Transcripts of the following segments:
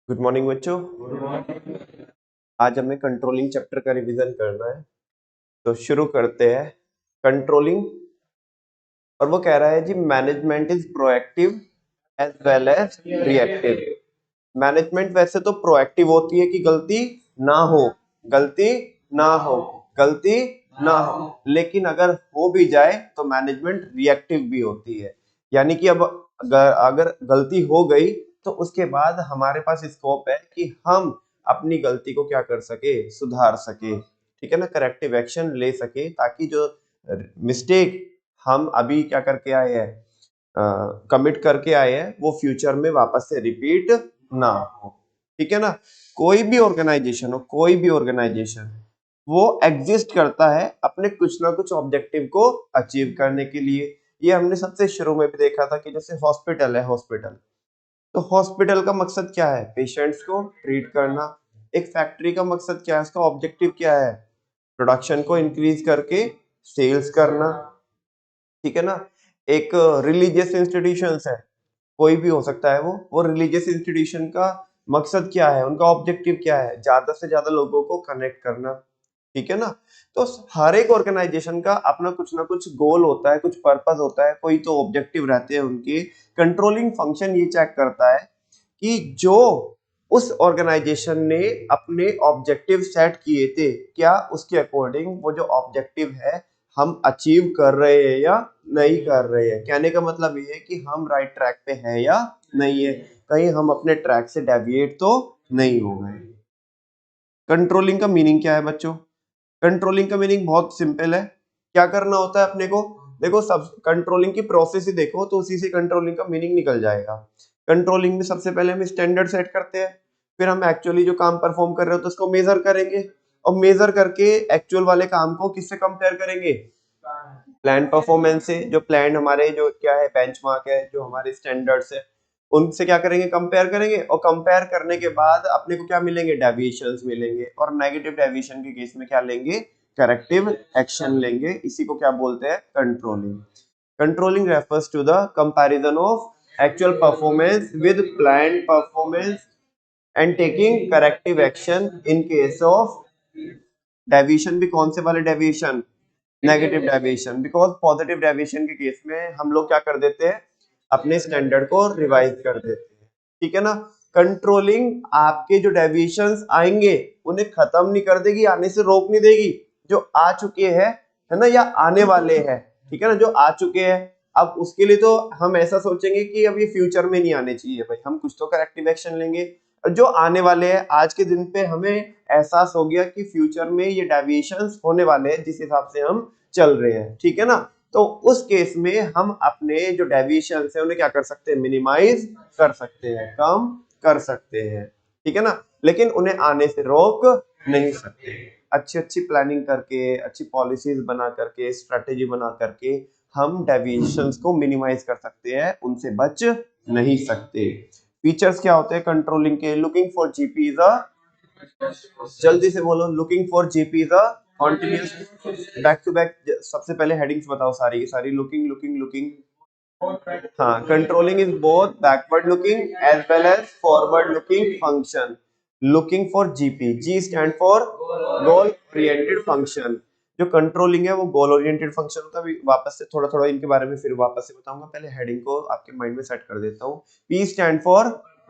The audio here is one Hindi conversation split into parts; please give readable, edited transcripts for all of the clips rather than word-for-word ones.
गुड मॉर्निंग बच्चों। आज हमें कंट्रोलिंग चैप्टर का रिवीजन करना है, तो शुरू करते हैं। कंट्रोलिंग, और वो कह रहा है जी management is proactive as well as reactive. Management वैसे तो प्रोएक्टिव होती है कि गलती ना हो, गलती ना हो, गलती ना हो, लेकिन अगर हो भी जाए तो मैनेजमेंट रिएक्टिव भी होती है। यानी कि अब अगर गलती हो गई तो उसके बाद हमारे पास स्कोप है कि हम अपनी गलती को क्या कर सके, सुधार सके। ठीक है ना, करेक्टिव एक्शन ले सके, ताकि जो मिस्टेक हम अभी क्या करके आए हैं, कमिट करके आए हैं, वो फ्यूचर में वापस से रिपीट ना हो। ठीक है ना। कोई भी ऑर्गेनाइजेशन हो, कोई भी ऑर्गेनाइजेशन, वो एग्जिस्ट करता है अपने कुछ ना कुछ ऑब्जेक्टिव को अचीव करने के लिए। ये हमने सबसे शुरू में भी देखा था कि जैसे हॉस्पिटल है, हॉस्पिटल, तो हॉस्पिटल का मकसद क्या है, पेशेंट्स को ट्रीट करना। एक फैक्ट्री का मकसद क्या है, उसका ऑब्जेक्टिव क्या है, प्रोडक्शन को इंक्रीज करके सेल्स करना। ठीक है ना। एक रिलीजियस इंस्टीट्यूशंस है, कोई भी हो सकता है वो रिलीजियस इंस्टीट्यूशन का मकसद क्या है, उनका ऑब्जेक्टिव क्या है, ज्यादा से ज्यादा लोगों को कनेक्ट करना। ठीक है ना। तो हर एक ऑर्गेनाइजेशन का अपना कुछ ना कुछ गोल होता है, कुछ पर्पस होता है, कोई तो ऑब्जेक्टिव रहते हैं उनके। कंट्रोलिंग फंक्शन ये चेक करता है कि जो उस ऑर्गेनाइजेशन ने अपने ऑब्जेक्टिव सेट किए थे, क्या उसके अकॉर्डिंग वो जो ऑब्जेक्टिव है हम अचीव कर रहे हैं या नहीं कर रहे हैं। कहने का मतलब ये है कि हम राइट ट्रैक पे हैं या नहीं है, कहीं हम अपने ट्रैक से डेविएट तो नहीं हो गए। कंट्रोलिंग का मीनिंग क्या है बच्चों? कंट्रोलिंग का मीनिंग बहुत सिंपल है। क्या करना होता है अपने को, देखो सब कंट्रोलिंग की प्रोसेस ही देखो तो उसी से कंट्रोलिंग का मीनिंग निकल जाएगा। कंट्रोलिंग में सबसे पहले हम स्टैंडर्ड सेट करते हैं, फिर हम एक्चुअली जो काम परफॉर्म कर रहे हो तो उसको मेजर करेंगे, और मेजर करके एक्चुअल वाले काम को किससे कंपेयर करेंगे, प्लान परफॉर्मेंस से। जो प्लान हमारे जो क्या है, बेंचमार्क है, जो हमारे स्टैंडर्ड्स है, उनसे क्या करेंगे, कंपेयर करेंगे, और कंपेयर करने के बाद अपने को क्या मिलेंगे, डेविएशंस मिलेंगे, और नेगेटिव डेविएशन के केस में क्या लेंगे, करेक्टिव एक्शन लेंगे। इसी को क्या बोलते हैं, controlling. Controlling refers to the comparison of actual performance with planned performance and taking corrective action in case of deviation. भी कौन से वाले deviation, negative deviation. Because positive deviation के केस में हम लोग क्या कर देते हैं, अपने स्टैंडर्ड को रिवाइज कर देते हैं। ठीक है ना। कंट्रोलिंग आपके जो डेविएशंस आएंगे उन्हें खत्म नहीं कर देगी, आने से रोक नहीं देगी। जो आ चुके हैं, है ना, या आने वाले हैं, ठीक है ना, जो आ चुके हैं, अब उसके लिए तो हम ऐसा सोचेंगे कि अब ये फ्यूचर में नहीं आने चाहिए भाई, हम कुछ तो करेक्टिव एक्शन लेंगे। जो आने वाले हैं, आज के दिन पे हमें एहसास हो गया कि फ्यूचर में ये डेविएशंस होने वाले हैं जिस हिसाब से हम चल रहे हैं। ठीक है ना। तो उस केस में हम अपने जो डेविएशंस है उन्हें क्या कर सकते हैं, मिनिमाइज कर सकते हैं, कम कर सकते हैं। ठीक है ना। लेकिन उन्हें आने से रोक नहीं सकते। अच्छी अच्छी प्लानिंग करके, अच्छी पॉलिसीज बना करके, स्ट्रेटेजी बना करके हम डेविएशंस को मिनिमाइज कर सकते हैं, उनसे बच नहीं सकते। फीचर्स क्या होते हैं कंट्रोलिंग के, looking for GP is a, जल्दी से बोलो, looking for GP is a continuous, back to back. सबसे पहले हेडिंग्स बताओ सारी की सारी, लुकिंग लुकिंग लुकिंग। हाँ, controlling is both backward looking as well as forward looking function. Looking for GP, G stand for goal oriented function. जो कंट्रोलिंग है वो गोल ओरिएंटेड फंक्शन होता है। वापस से थोड़ा थोड़ा इनके बारे में फिर वापस से बताऊंगा, पहले हेडिंग को आपके माइंड में सेट कर देता हूँ। पी स्टैंड फॉर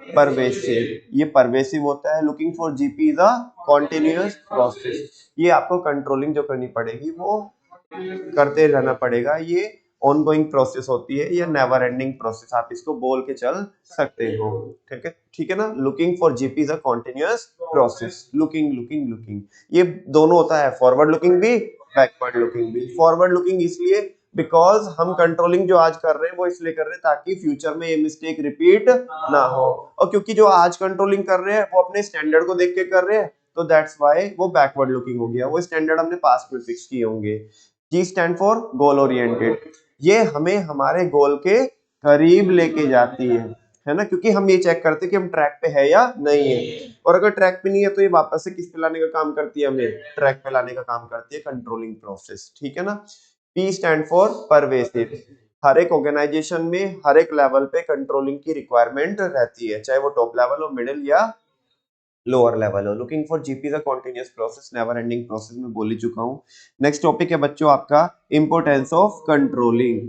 परवेसिव, ये परवेसिव होता है। Looking for GP is a continuous process. ये आपको कंट्रोलिंग जो करनी पड़ेगी वो करते रहना पड़ेगा, ये ऑनगोइंग प्रोसेस होती है, ये नेवर एंडिंग प्रोसेस, आप इसको बोल के चल सकते हो। ठीक है, ठीक है ना। Looking for GP is a continuous process. Looking looking looking, ये दोनों होता है, फॉरवर्ड लुकिंग भी, बैकवर्ड लुकिंग भी। फॉरवर्ड लुकिंग इसलिए बिकॉज हम कंट्रोलिंग जो आज कर रहे हैं वो इसलिए कर रहे हैं ताकि फ्यूचर में ये मिस्टेक रिपीट ना हो, और क्योंकि जो आज कंट्रोलिंग कर रहे हैं वो अपने स्टैंडर्ड को देख के कर रहे हैं, तो दैट्स व्हाई वो बैकवर्ड लुकिंग हो गया, वो स्टैंडर्ड हमने पास्ट में फिक्स किए होंगे। जी स्टैंड फॉर गोल ओरिएंटेड, ये हमें हमारे गोल के करीब लेके जाती है ना, क्योंकि हम ये चेक करते हैं कि हम ट्रैक पे है या नहीं है। और अगर ट्रैक पे नहीं है तो ये वापस से किस पे लाने का काम करती है, हमें ट्रैक पे लाने का काम करती है कंट्रोलिंग प्रोसेस। ठीक है ना। P stand for pervasive. हर एक ऑर्गेनाइजेशन में हर एक लेवल पे कंट्रोलिंग की रिक्वायरमेंट रहती है, चाहे वो टॉप लेवल हो, मिडिल या लोअर लेवल हो। Looking for GP is a continuous process, never ending process, में बोल ही चुका हूँ। नेक्स्ट टॉपिक है बच्चों आपका इंपोर्टेंस ऑफ कंट्रोलिंग।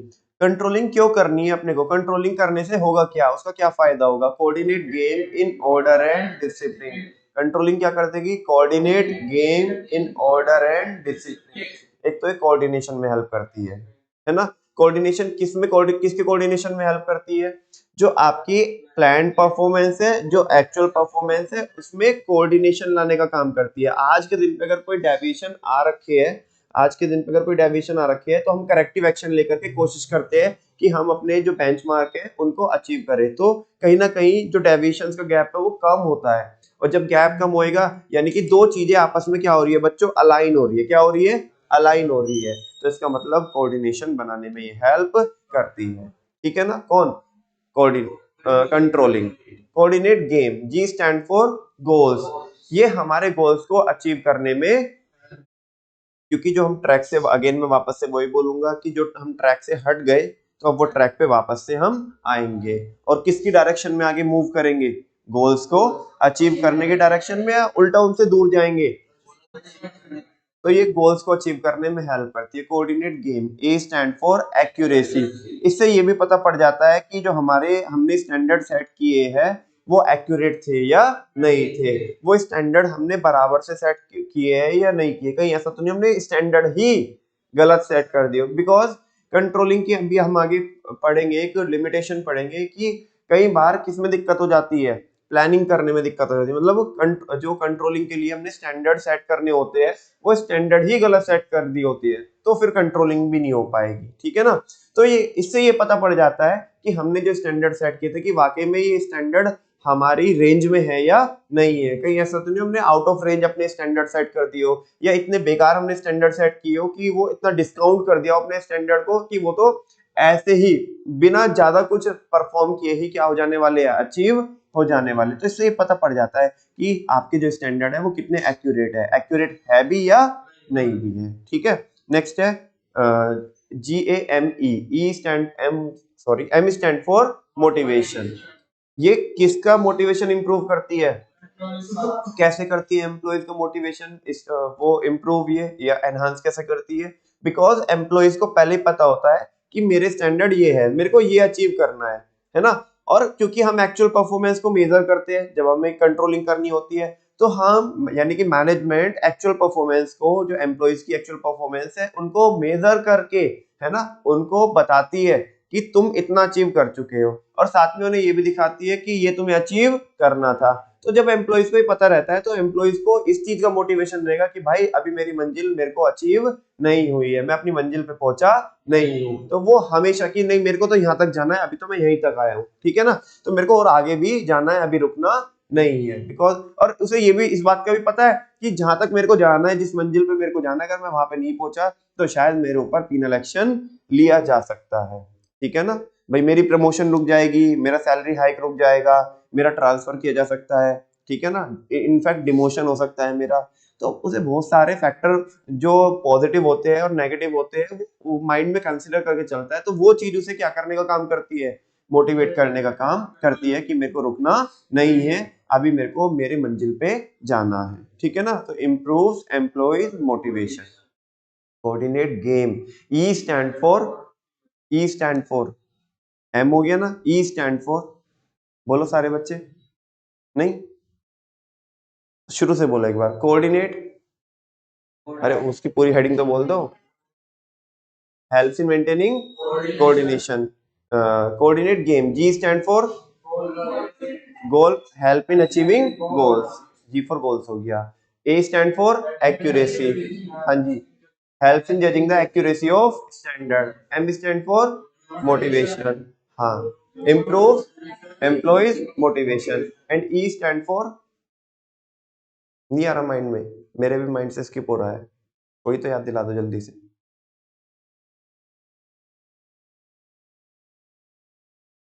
कंट्रोलिंग क्यों करनी है अपने को? कंट्रोलिंग करने से होगा क्या, उसका क्या फायदा होगा? Coordinate game in order and discipline. Controlling क्या कर देगी? Coordinate game in order and discipline. एक तो ये कोऑर्डिनेशन में हेल्प करती है ना। कोऑर्डिनेशन किस में, किसके कोऑर्डिनेशन में हेल्प करती है? जो आपकी प्लान परफॉर्मेंस है, जो एक्चुअल परफॉर्मेंस है, उसमें कोऑर्डिनेशन लाने का काम करती है। आज के दिन पे अगर कोई डेविएशन आ रखी है, आज के दिन पे अगर कोई डेविएशन आ रखी है, तो हम करेक्टिव एक्शन लेकर के कोशिश करते हैं कि हम अपने जो बेंचमार्क है उनको अचीव करें। तो कहीं ना कहीं जो डेविएशन का गैप है वो कम होता है, और जब गैप कम होएगा यानी कि दो चीजें आपस में क्या हो रही है बच्चों? अलाइन हो रही है। क्या हो रही है? अलाइन हो रही है। तो इसका मतलब कोऑर्डिनेशन बनाने में ये हेल्प करती है। ठीक है ना। कौन? Controlling. Coordinate game, G stand for goals. ये हमारे गोल्स को अचीव करने में, क्योंकि जो हम ट्रैक से, अगेन मैं वापस से वही बोलूंगा कि जो हम ट्रैक से हट गए तो अब वो ट्रैक पे वापस से हम आएंगे, और किसकी डायरेक्शन में आगे मूव करेंगे? गोल्स को अचीव करने के डायरेक्शन में, या उल्टा उनसे दूर जाएंगे? तो ये गोल्स को अचीव करने में हेल्प करती है। Coordinate game, A stand for accuracy. इससे ये भी पता पड़ जाता है कि जो हमारे हमने स्टैंडर्ड सेट किए हैं वो एक्यूरेट थे या नहीं थे, वो स्टैंडर्ड हमने बराबर से सेट किए हैं या नहीं किए। कहीं ऐसा तो नहीं हमने स्टैंडर्ड ही गलत सेट कर दिया? बिकॉज कंट्रोलिंग की अभी हम आगे पढ़ेंगे, एक लिमिटेशन पढ़ेंगे कि कई बार किसमें दिक्कत हो जाती है? प्लानिंग करने में दिक्कत हो जाती है। मतलब जो कंट्रोलिंग के लिए हमने स्टैंडर्ड सेट करने होते हैं वो स्टैंडर्ड ही गलत सेट कर दी होती है, तो फिर कंट्रोलिंग भी नहीं हो पाएगी। ठीक है ना। तो ये इससे ये पता पड़ जाता है कि हमने जो स्टैंडर्ड सेट किए थे कि वाकई में ये स्टैंडर्ड हमारी रेंज में है या नहीं है। कहीं ऐसा तो नहीं हमने आउट ऑफ रेंज अपने स्टैंडर्ड सेट कर दिए हो, या इतने बेकार हमने स्टैंडर्ड सेट किए हो कि वो इतना डिस्काउंट कर दिया अपने स्टैंडर्ड को कि वो तो ऐसे ही बिना ज्यादा कुछ परफॉर्म किए ही क्या हो जाने वाले हैं? अचीव हो जाने वाले। तो इससे ये पता पड़ जाता है कि आपके जो स्टैंडर्ड है वो कितने एक्यूरेट है भी या नहीं भी है। ठीक है। नेक्स्ट है GAME, E stand M sorry M stand for motivation. ये किसका मोटिवेशन इंप्रूव करती है? कैसे करती है एम्प्लॉइज का मोटिवेशन? वो इम्प्रूव ये या एनहांस कैसे करती है? बिकॉज एम्प्लॉइज को पहले ही पता होता है कि मेरे स्टैंडर्ड ये है, मेरे को ये अचीव करना है ना। और क्योंकि हम एक्चुअल परफॉर्मेंस को मेजर करते हैं जब हमें कंट्रोलिंग करनी होती है, तो हम यानी कि मैनेजमेंट एक्चुअल परफॉर्मेंस को, जो एम्प्लॉइज की एक्चुअल परफॉर्मेंस है उनको मेजर करके, है ना, उनको बताती है कि तुम इतना अचीव कर चुके हो, और साथ में उन्हें ये भी दिखाती है कि ये तुम्हें अचीव करना था। तो जब एम्प्लॉइज को ही पता रहता है तो एम्प्लॉइज को इस चीज का मोटिवेशन रहेगा कि भाई अभी मेरी मंजिल मेरे को अचीव नहीं हुई है, मैं अपनी मंजिल पे पहुंचा नहीं हूँ। तो वो हमेशा कि नहीं मेरे को तो यहाँ तक जाना है, अभी तो मैं यहीं तक आया हूँ, ठीक है ना, तो मेरे को और आगे भी जाना है, अभी रुकना नहीं है। बिकॉज और उसे ये भी, इस बात का भी पता है कि जहां तक मेरे को जाना है, जिस मंजिल पे मेरे को जाना है, अगर मैं वहां पे नहीं पहुंचा तो शायद मेरे ऊपर पीनल एक्शन लिया जा सकता है। ठीक है ना। भाई मेरी प्रमोशन रुक जाएगी, मेरा सैलरी हाइक रुक जाएगा, मेरा ट्रांसफर किया जा सकता है, ठीक है ना, इनफैक्ट डिमोशन हो सकता है मेरा। तो उसे बहुत सारे फैक्टर जो पॉजिटिव होते हैं और नेगेटिव होते हैं वो माइंड में कंसिडर करके चलता है। तो वो चीज उसे क्या करने का काम करती है? मोटिवेट करने का काम करती है कि मेरे को रुकना नहीं है, अभी मेरे को मेरे मंजिल पे जाना है। ठीक है ना। तो improve employees motivation. Coordinate game, E stand for, E stand for, M हो गया ना, ई स्टैंड फॉर, बोलो सारे बच्चे। नहीं, शुरू से बोलो एक बार। कोऑर्डिनेट, अरे उसकी पूरी हेडिंग तो बोल दो। Helps in maintaining coordination. Coordinate game, G stand for goal, help in achieving goals, G for goals हो गया। ए स्टैंड फॉर एक्यूरेसी, हाँ जी, helps in judging the accuracy of standard. M stand for motivation, हाँ, improve employees motivation. And E stand for, नहीं आ रहा माइंड में, मेरे भी माइंड से स्किप हो रहा है, कोई तो याद दिला दो जल्दी से।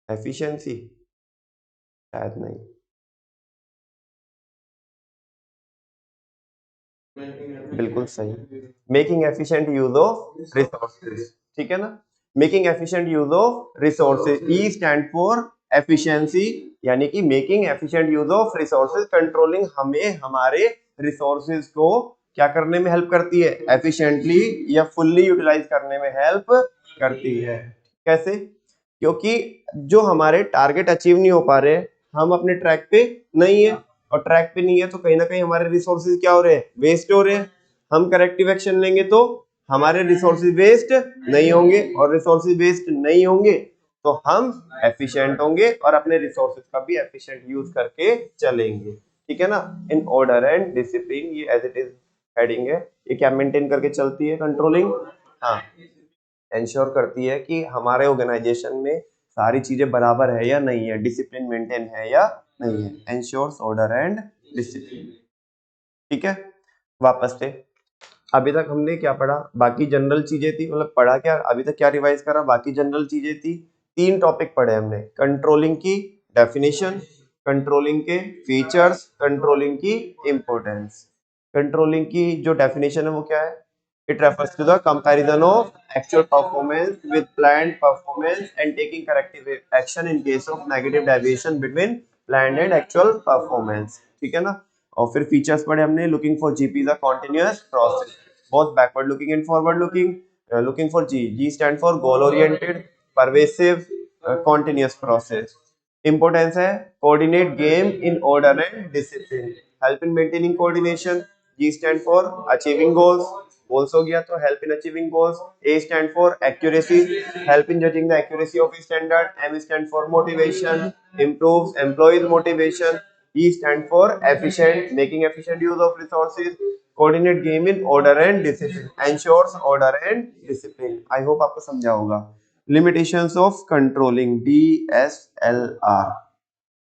एफिशिएंसी, शायद नहीं, बिल्कुल सही, making efficient use of resources. ठीक है ना, making efficient use of resources, E stand for efficiency यानी कि making efficient use of resources. Controlling हमें हमारे रिसोर्सेज को क्या करने में हेल्प करती है, एफिशिएंटली या फुल्ली यूटिलाइज करने में हेल्प करती है। कैसे? क्योंकि जो हमारे टारगेट अचीव नहीं हो पा रहे, हम अपने ट्रैक पे नहीं है, और ट्रैक पे नहीं है तो कहीं ना कहीं हमारे रिसोर्सेज क्या हो रहे हैं, वेस्ट हो रहे हैं। हम करेक्टिव एक्शन लेंगे तो हमारे रिसोर्सेज वेस्ट नहीं होंगे, और रिसोर्सेज वेस्ट नहीं होंगे तो हम एफिशिएंट होंगे और अपने रिसोर्सेज का भी एफिशिएंट यूज करके चलेंगे। ठीक है ना। इन ऑर्डर एंड डिसिप्लिन, ये एज इट इज हेडिंग है, ये क्या मेंटेन करके चलती है कंट्रोलिंग? हाँ, इंश्योर करती है कि हमारे ऑर्गेनाइजेशन में सारी चीजें बराबर है या नहीं है, डिसिप्लिन मेंटेन है या नहीं है। Ensures order and discipline. ठीक है, वापस से अभी तक हमने क्या पढ़ा, बाकी जनरल चीजें थी, मतलब पढ़ा क्या अभी तक, क्या रिवाइज करा, बाकी जनरल चीजें थी। 3 टॉपिक पढ़े हमने, कंट्रोलिंग की डेफिनेशन, कंट्रोलिंग के फीचर्स, कंट्रोलिंग की इंपॉर्टेंस। कंट्रोलिंग की जो डेफिनेशन है वो क्या है? It refers to the comparison of actual performance with planned performance and taking corrective action in case of negative deviation between planned and actual performance। ठीक है ना। और फिर फीचर्स पढ़े हमने, looking for GP is a continuous process, both backward looking and forward looking। looking for G stand for goal oriented, pervasive, continuous process। Importance है coordinate game in order and discipline, help in maintaining coordination। G stand for achieving goals, goals हो गया तो help in achieving goals। A stand for accuracy, help in judging the accuracy of standard। M stand for motivation, improves employees motivation। E stand for efficient, making efficient use of resources। coordinate game in order and discipline, ensures order and discipline। I hope आपको समझा होगा। limitations of controlling, DSLR।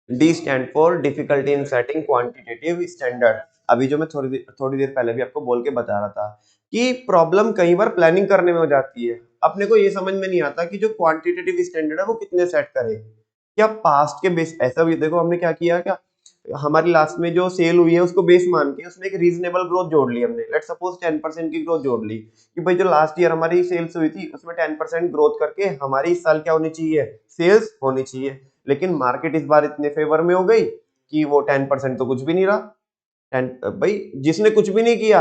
D stand for difficulty in setting quantitative standard। अभी जो मैं थोड़ी देर पहले भी आपको बोल के बता रहा था कि प्रॉब्लम कई बार प्लानिंग करने में हो जाती है। अपने को ये समझ में नहीं आता कि जो क्वांटिटेटिव स्टैंडर्ड है वो कितने सेट करें। क्या पास्ट के बेस, ऐसा भी देखो हमने क्या किया, क्या हमारी लास्ट में जो सेल हुई है उसको बेस मान के उसमें एक रीजनेबल ग्रोथ जोड़ ली हमने। लेट्स सपोज 10% की ग्रोथ जोड़ ली कि भाई जो लास्ट ईयर हमारी सेल्स हुई थी उसमें 10% ग्रोथ करके हमारी इस साल क्या होनी चाहिए, सेल्स होनी चाहिए। लेकिन मार्केट इस बार इतने फेवर में हो गई कि वो 10% तो कुछ भी नहीं रहा। भाई जिसने कुछ भी नहीं किया,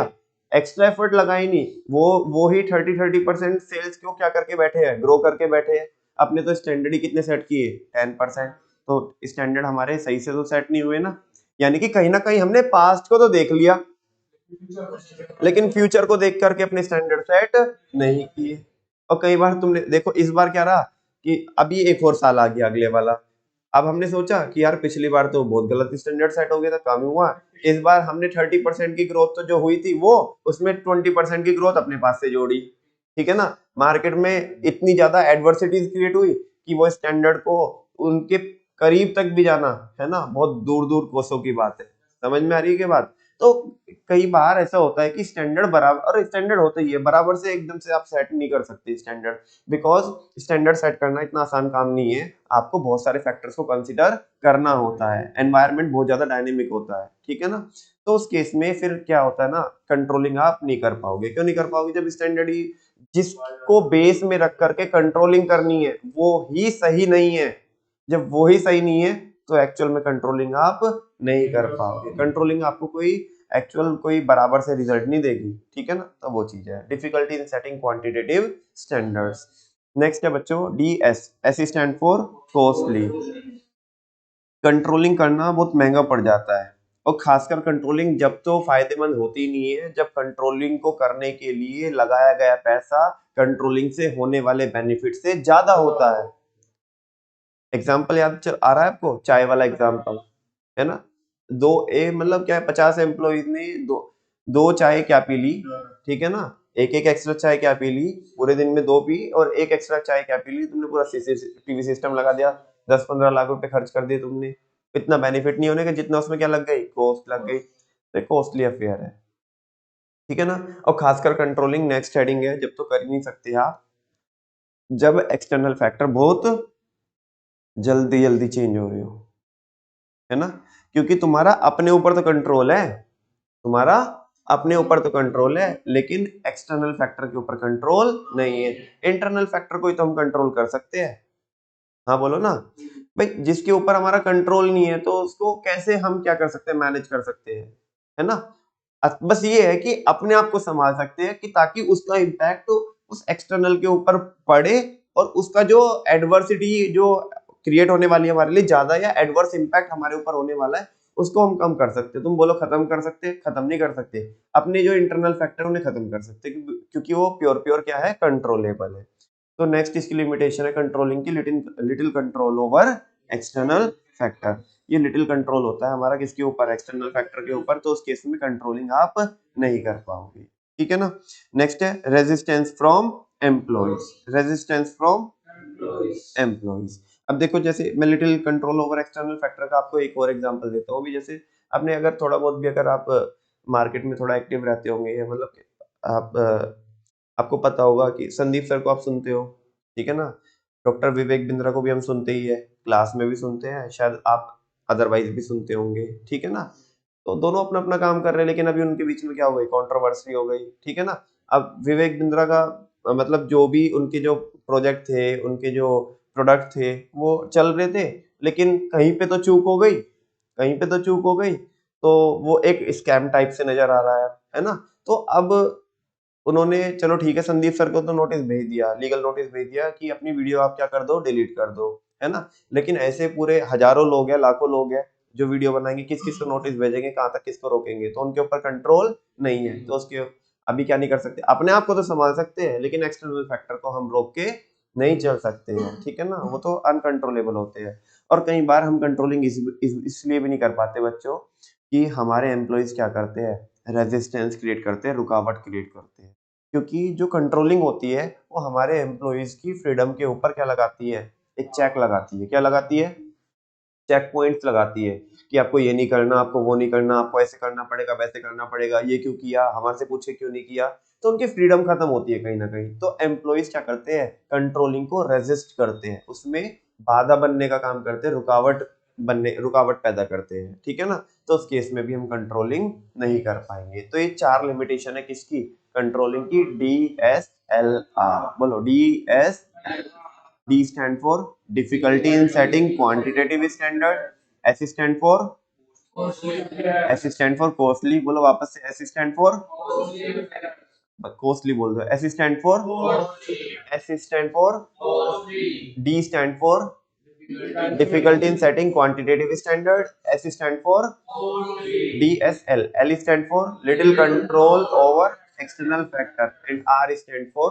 एक्स्ट्रा एफर्ट लगा ही नहीं, वो ही 30% सेल्स क्यों क्या करके बैठे हैं, ग्रो करके बैठे हैं। अपने तो स्टैंडर्ड ही कितने सेट किए, 10%। तो स्टैंडर्ड हमारे सही से तो सेट नहीं हुए ना। यानी कि कहीं ना कहीं हमने पास्ट को तो देख लिया लेकिन फ्यूचर को देख करके अपने स्टैंडर्ड सेट नहीं किए। और कई बार तुमने देखो इस बार क्या रहा कि अभी एक और साल आ गया अगले वाला। अब हमने सोचा कि यार पिछली बार तो बहुत गलत स्टैंडर्ड सेट हो गया था, काम हुआ। इस बार हमने 30% की ग्रोथ तो जो हुई थी वो, उसमें 20% की ग्रोथ अपने पास से जोड़ी। ठीक है ना। मार्केट में इतनी ज्यादा एडवर्सिटीज क्रिएट हुई कि वो स्टैंडर्ड को उनके करीब तक भी जाना है ना, बहुत दूर दूर कोसों की बात है। समझ में आ रही है क्या बात? तो कई बार ऐसा होता है कि स्टैंडर्ड बराबर, और स्टैंडर्ड होता ही है बराबर से एकदम से आप सेट नहीं कर सकते स्टैंडर्ड, बिकॉज स्टैंडर्ड सेट करना इतना आसान काम नहीं है। आपको बहुत सारे फैक्टर्स को कंसीडर करना होता है, एनवायरनमेंट बहुत ज्यादा डायनेमिक होता है। ठीक है ना। तो उस केस में फिर क्या होता है ना, कंट्रोलिंग आप नहीं कर पाओगे। क्यों नहीं कर पाओगे? जब स्टैंडर्ड ही जिसको बेस में रख करके कंट्रोलिंग करनी है वो ही सही नहीं है। जब वो ही सही नहीं है तो एक्चुअल में कंट्रोलिंग आप नहीं कर पाओगे। कंट्रोलिंग आपको कोई एक्चुअल कोई बराबर से रिजल्ट नहीं देगी। ठीक है ना। तो वो चीज है difficulty in setting quantitative standards. Next है बच्चों DS. S stand for costly. Controlling करना बहुत महंगा पड़ जाता है, और खासकर कंट्रोलिंग जब तो फायदेमंद होती नहीं है, जब कंट्रोलिंग को करने के लिए लगाया गया पैसा कंट्रोलिंग से होने वाले बेनिफिट से ज्यादा होता है। एग्जाम्पल याद आ रहा है आपको, चाय वाला एग्जाम्पल है ना। दो ए मतलब क्या है, 50 एम्प्लॉइज ने दो चाय क्या पी ली। ठीक है ना। एक एक एक्स्ट्रा चाय क्या पी ली, पूरे दिन में 2 पी, और एक एक्स्ट्रा चाय क्या पी ली, तुमने पूरा सीसीटीवी सिस्टम लगा दिया, 10-15 लाख रुपए खर्च कर दिए तुमने। इतना बेनिफिट नहीं होने का जितना उसमें क्या लग गई, कॉस्ट लग गई। तो कॉस्टली अफेयर है। ठीक है ना। और खासकर कंट्रोलिंग नेक्स्ट हेडिंग है, जब तो कर ही नहीं सकते आप, जब एक्सटर्नल फैक्टर बहुत जल्दी जल्दी चेंज हो रहे हो, है ना। क्योंकि तुम्हारा अपने ऊपर तो कंट्रोल है, तुम्हारा अपने ऊपर तो कंट्रोल है, लेकिन एक्सटर्नल फैक्टर के ऊपर कंट्रोल नहीं है। इंटरनल फैक्टर को ही तो हम कंट्रोल कर सकते हैं। हाँ बोलो ना भाई जिसके ऊपर हमारा कंट्रोल नहीं है तो उसको कैसे हम क्या कर सकते हैं, मैनेज कर सकते हैं, है ना। बस ये है कि अपने आप को संभाल सकते हैं कि ताकि उसका इम्पैक्ट उस एक्सटर्नल के ऊपर पड़े और उसका जो एडवर्सिटी जो क्रिएट होने वाली है हमारे लिए ज्यादा या एडवर्स इम्पैक्ट हमारे ऊपर होने वाला है उसको हम कम कर सकते हैं। तुम बोलो खत्म कर सकते हैं, खत्म नहीं कर सकते। अपने जो इंटरनल फैक्टर उन्हें खत्म कर सकते हैं क्योंकि वो प्योर प्योर क्या है, कंट्रोलेबल है। तो नेक्स्ट इसकी लिमिटेशन है कंट्रोलिंग की little control over external factor. ये लिटिल कंट्रोल होता है हमारा किसके ऊपर, एक्सटर्नल फैक्टर के ऊपर, तो उस केस में कंट्रोलिंग आप नहीं कर पाओगे, ठीक है ना। नेक्स्ट है resistance from employees, resistance from employees. अब देखो जैसे मैं little control over external factor का आपको एक और एग्जांपल देता हूँ भी, जैसे आपने अगर थोड़ा बहुत भी अगर आप मार्केट में थोड़ा एक्टिव रहते होंगे या मतलब आप आपको पता होगा कि संदीप सर को आप सुनते हो, ठीक है ना। डॉक्टर विवेक बिंद्रा को भी हम सुनते ही है, क्लास में भी सुनते हैं, शायद आप अदरवाइज भी सुनते होंगे, ठीक है ना। तो दोनों अपना अपना काम कर रहे हैं लेकिन अभी उनके बीच में क्या हो गई, कंट्रोवर्सी हो गई, ठीक है ना। अब विवेक बिंद्रा का मतलब जो भी उनके जो प्रोजेक्ट थे, उनके जो प्रोडक्ट थे वो चल रहे थे, लेकिन कहीं पे तो चूक हो गई, कहीं पे तो चूक हो गई, तो वो एक स्कैम टाइप से नजर आ रहा है ना। तो अब उन्होंने चलो ठीक है संदीप सर को तो नोटिस भेज दिया, लीगल नोटिस भेज दिया कि अपनी वीडियो आप क्या कर दो, डिलीट कर दो, है ना। लेकिन ऐसे पूरे हजारों लोग हैं, लाखों लोग हैं जो वीडियो बनाएंगे, किस किस को नोटिस भेजेंगे, कहाँ तक किसको रोकेंगे, तो उनके ऊपर कंट्रोल नहीं है। तो उसके अभी क्या नहीं कर सकते, अपने आप को तो संभाल सकते हैं लेकिन एक्सटर्नल फैक्टर को हम रोक के नहीं चल सकते हैं, ठीक है ना। वो तो अनकंट्रोलेबल होते हैं। और कई बार हम कंट्रोलिंग इसलिए भी नहीं कर पाते बच्चों कि हमारे एम्प्लॉइज क्या करते हैं, रेजिस्टेंस क्रिएट करते हैं, रुकावट क्रिएट करते हैं। क्योंकि जो कंट्रोलिंग होती है वो हमारे एम्प्लॉइज की फ्रीडम के ऊपर क्या लगाती है, एक चेक लगाती है। क्या लगाती है, चेक पॉइंट्स लगाती है कि आपको ये नहीं करना, आपको वो नहीं करना, आपको ऐसे करना पड़ेगा, वैसे करना पड़ेगा, ये क्यों किया, हमारे से पूछे क्यों नहीं किया। तो उनकी फ्रीडम खत्म होती है कहीं ना कहीं। तो एम्प्लॉइज क्या करते हैं, कंट्रोलिंग को रेजिस्ट करते हैं, उसमें बाधा बनने का काम करते हैं, रुकावट पैदा करते हैं, ठीक है ना। तो उस केस में भी हम कंट्रोलिंग नहीं कर पाएंगे। तो ये 4 लिमिटेशन है किसकी, कंट्रोलिंग की, DSLR। बोलो DSLR। D stand for difficulty in setting quantitative standard, S stand for costly, बोलो वापस से, S stand for costly बोल दो, S stand for D stand for difficulty in setting quantitative standard, S stand for DSL, L stand for little control over external factor and R stand for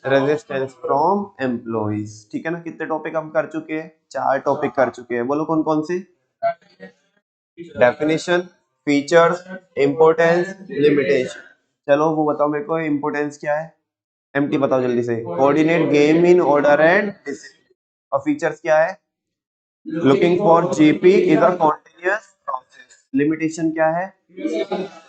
resistance from employees, ठीक है ना। कितने टॉपिक हम कर चुके हैं, 4 टॉपिक कर चुके हैं। बोलो कौन कौन से, डेफिनेशन, फीचर्स, इंपोर्टेंस, लिमिटेशन। चलो वो बताओ मेरे को, इंपोर्टेंस क्या है, एमटी बताओ जल्दी से, coordinate game in order and discipline. और फीचर्स क्या है, looking for GP is a continuous process. Limitation क्या है,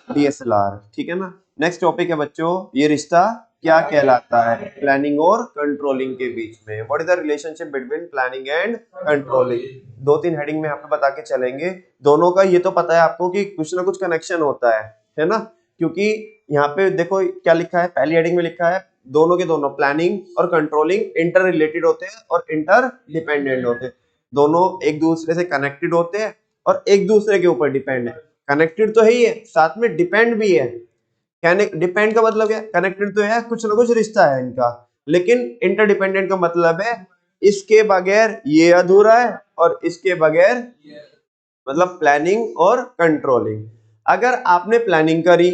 DSLR, ठीक है ना। नेक्स्ट टॉपिक है बच्चों, ये रिश्ता क्या कहलाता है, प्लानिंग और कंट्रोलिंग के बीच में। What is the relationship between planning and controlling. 2-3 heading में आपको बता के चलेंगे। दोनों का ये तो पता है आपको कि कुछ ना कुछ कनेक्शन होता है ना। क्योंकि यहाँ पे देखो क्या लिखा है, पहली हेडिंग में लिखा है दोनों के दोनों, प्लानिंग और कंट्रोलिंग इंटर रिलेटेड होते हैं और इंटर डिपेंडेंट होते हैं। दोनों एक दूसरे से कनेक्टेड होते हैं और एक दूसरे के ऊपर डिपेंड है। कनेक्टेड तो है ही है, साथ में डिपेंड भी है। डिपेंड का मतलब क्या, कनेक्टेड तो है, कुछ ना कुछ रिश्ता है इनका, लेकिन इंटरडिपेंडेंट का मतलब है इसके बगैर ये अधूरा है और इसके बगैर, मतलब प्लानिंग और कंट्रोलिंग। अगर आपने प्लानिंग करी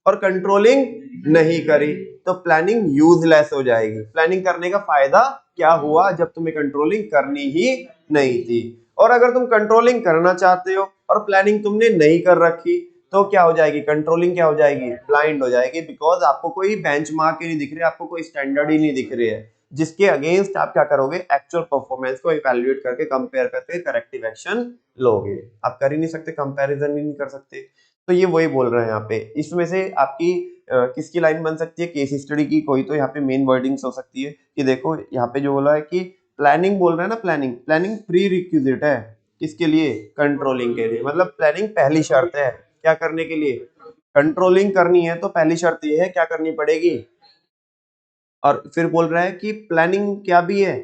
और कंट्रोलिंग नहीं करी तो प्लानिंग यूजलेस हो जाएगी। प्लानिंग करने का फायदा क्या हुआ जब तुम्हें कंट्रोलिंग करनी ही नहीं थी। और अगर तुम कंट्रोलिंग करना चाहते हो और प्लानिंग तुमने नहीं कर रखी तो क्या हो जाएगी, कंट्रोलिंग क्या हो जाएगी, ब्लाइंड हो जाएगी। बिकॉज आपको कोई बेंचमार्क ही नहीं दिख रहे, आपको कोई स्टैंडर्ड ही नहीं दिख रही है जिसके अगेंस्ट आप क्या करोगे, एक्चुअल परफॉर्मेंस को इवैल्यूएट करके, कंपेयर करके करेक्टिव एक्शन लोगे। आप कर ही नहीं सकते, कंपैरिजन ही नहीं कर सकते। तो ये वही बोल रहे हैं यहाँ पे। इसमें से आपकी किसकी लाइन बन सकती है, केस स्टडी की कोई तो यहाँ पे मेन वर्डिंग्स हो सकती है कि देखो यहाँ पे जो बोला है कि प्लानिंग बोल रहे हैं ना, प्लानिंग प्री रिक्विजिट है किसके लिए, कंट्रोलिंग के लिए। मतलब प्लानिंग पहली शर्त है क्या करने के लिए, कंट्रोलिंग करनी है तो पहली शर्त ये है क्या करनी पड़ेगी। और फिर बोल रहा है कि प्लानिंग क्या भी है,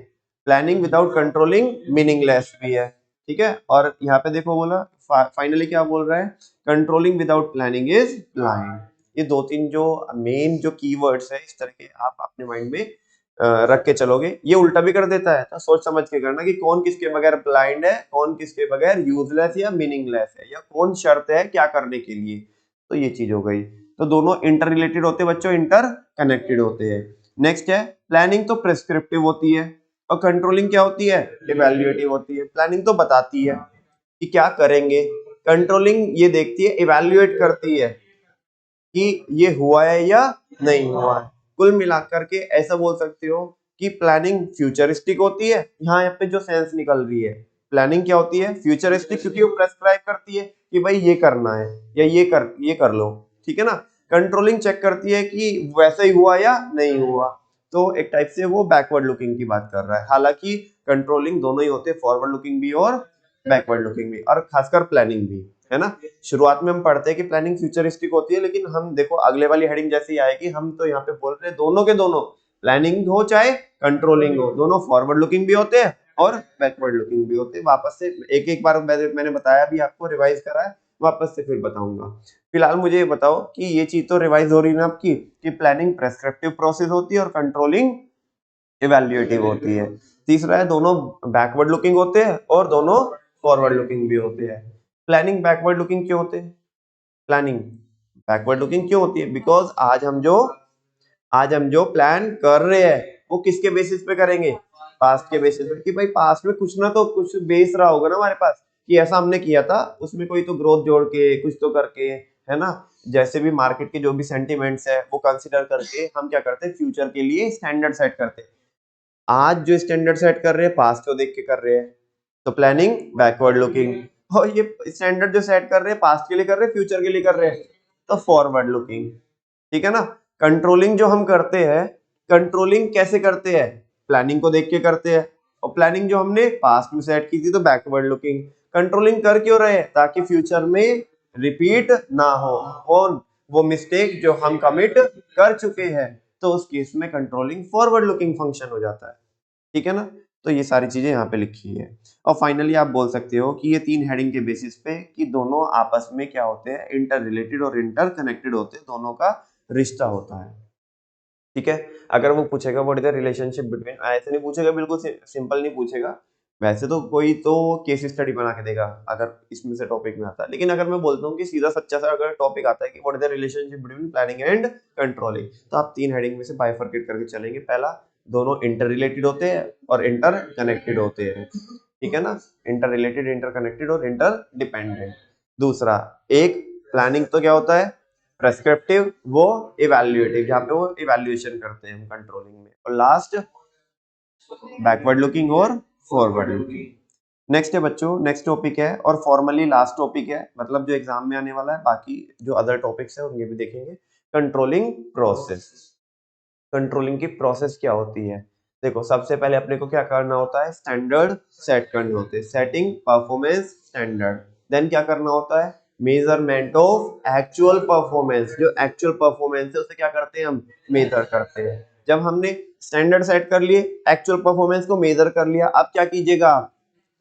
प्लानिंग विदाउट कंट्रोलिंग मीनिंगलेस भी है, ठीक है। और यहाँ पे देखो बोला फाइनली क्या बोल रहा है, controlling without planning is blind. ये दो तीन जो मेन जो कीवर्ड्स है इस तरह के आप अपने माइंड में रख के चलोगे। ये उल्टा भी कर देता है, तो सोच समझ के करना कि कौन किसके बगैर ब्लाइंड है, कौन किसके बगैर यूजलेस या मीनिंगलेस है, या कौन शर्त है क्या करने के लिए। तो ये चीज हो गई। तो दोनों इंटर रिलेटेड होते हैं बच्चों, इंटर कनेक्टेड होते हैं। नेक्स्ट है प्लानिंग, तो प्रिस्क्रिप्टिव होती है और कंट्रोलिंग क्या होती है, इवैल्यूएटिव होती है। प्लानिंग तो बताती है कि क्या करेंगे, कंट्रोलिंग ये देखती है, इवैल्यूएट करती है कि ये हुआ है या नहीं हुआ है। कुल मिलाकर के ऐसा बोल सकते हो कि प्लानिंग फ्यूचरिस्टिक होती है। यहाँ पे जो सेंस निकल रही है, प्लानिंग क्या होती है, फ्यूचरिस्टिक, क्योंकि वो प्रेस्क्राइब करती है कि भाई ये करना है या ये कर लो, ठीक है ना। कंट्रोलिंग चेक करती है कि वैसा ही हुआ या नहीं हुआ। तो एक टाइप से वो बैकवर्ड लुकिंग की बात कर रहा है। हालांकि कंट्रोलिंग दोनों ही होते हैं, फॉरवर्ड लुकिंग भी और बैकवर्ड लुकिंग भी, और खासकर प्लानिंग भी, है ना। शुरुआत में हम पढ़ते हैं कि प्लानिंग फ्यूचरिस्टिक होती है, लेकिन हम देखो अगले वाली हेडिंग जैसी आएगी, हम तो यहाँ पे बोल रहे हैं दोनों के दोनों, प्लानिंग हो चाहे कंट्रोलिंग हो, दोनों फॉरवर्ड लुकिंग भी होते हैं और बैकवर्ड लुकिंग भी होते हैं। वापस से एक एक बार मैंने बताया भी आपको, रिवाइज करा है, वापस से फिर बताऊंगा। फिलहाल मुझे ये बताओ कि ये चीज तो रिवाइज हो रही है ना आपकी, कि प्लानिंग प्रेस्क्रिप्टिव प्रोसेस होती है और कंट्रोलिंग इवैल्यूएटिव होती है। तीसरा है दोनों बैकवर्ड लुकिंग होते हैं और दोनों फॉरवर्ड लुकिंग भी होते हैं। प्लानिंग बैकवर्ड लुकिंग क्यों होते हैं, प्लानिंग बैकवर्ड लुकिंग क्यों होती है, बिकॉज आज हम जो प्लान कर रहे हैं वो किसके बेसिस पे करेंगे, पास्ट के बेसिस पे, कि भाई पास्ट में कुछ ना तो कुछ बेस रहा होगा ना हमारे पास, कि ऐसा हमने किया था, उसमें कोई तो ग्रोथ जोड़ के कुछ तो करके, है ना। जैसे भी मार्केट के जो भी सेंटिमेंट्स है वो कंसिडर करके हम क्या करते हैं, फ्यूचर के लिए स्टैंडर्ड सेट करते हैं। आज जो स्टैंडर्ड सेट कर रहे हैं पास्ट को देख के कर रहे हैं, तो प्लानिंग बैकवर्ड लुकिंग। और ये स्टैंडर्ड जो सेट कर रहे हैं पास्ट के लिए कर रहे हैं, फ्यूचर के लिए कर रहे हैं, तो फॉरवर्ड लुकिंग, ठीक है ना। कंट्रोलिंग जो हम करते हैं, कंट्रोलिंग कैसे करते हैं, प्लानिंग को देख के करते हैं, और प्लानिंग जो हमने पास्ट में सेट की थी तो बैकवर्ड लुकिंग। कंट्रोलिंग कर क्यों रहे हैं, ताकि फ्यूचर में रिपीट ना हो कौन, वो मिस्टेक जो हम कमिट कर चुके हैं, तो उस केस में कंट्रोलिंग फॉरवर्ड लुकिंग फंक्शन हो जाता है, ठीक है ना। तो ये सारी चीजें यहाँ पे लिखी है। और फाइनली आप बोल सकते हो कि ये तीन हेडिंग के बेसिस पे कि दोनों आपस में क्या होते हैं, इंटर रिलेटेड और इंटर कनेक्टेड होते हैं, दोनों का रिश्ता होता है, ठीक है। अगर वो पूछेगा what is the relationship between, ऐसे नहीं पूछेगा, बिल्कुल सिंपल नहीं पूछेगा। वैसे तो कोई तो केस स्टडी बना के देगा अगर इसमें से टॉपिक में आता है, लेकिन अगर मैं बोलता हूँ कि सीधा सच्चा सा अगर टॉपिक आता है कि what is the relationship between planning and controlling, तो आप तीन हेडिंग में से बाइफरकेट करके चलेंगे। पहला, दोनों इंटर रिलेटेड होते हैं और इंटर कनेक्टेड होते हैं, ठीक है ना। इंटर रिलेटेड, इंटर कनेक्टेड और इंटर डिपेंडेंट। दूसरा, एक प्लानिंग तो क्या होता है, प्रेस्क्रिप्टिव, वो इवैल्यूएटिव, जहाँ पे वो इवैल्यूएशन करते हैं हम कंट्रोलिंग में। और लास्ट, बैकवर्ड लुकिंग और फॉरवर्ड लुकिंग। नेक्स्ट है बच्चों, नेक्स्ट टॉपिक है और फॉर्मली लास्ट टॉपिक है, मतलब जो एग्जाम में आने वाला है। बाकी जो अदर टॉपिक्स है उनके भी देखेंगे। Controlling process. कंट्रोलिंग की प्रोसेस क्या होती है, देखो सबसे पहले अपने को क्या करना होता है, स्टैंडर्ड सेट करने होते हैं, सेटिंग परफॉर्मेंस स्टैंडर्ड। देन क्या करना होता है, मेजरमेंट ऑफ एक्चुअल परफॉर्मेंस, जो एक्चुअल परफॉर्मेंस है उसे क्या करते हैं हम, मेजर करते हैं। जब हमने स्टैंडर्ड सेट कर लिए, एक्चुअल परफॉर्मेंस को मेजर कर लिया, अब क्या कीजिएगा,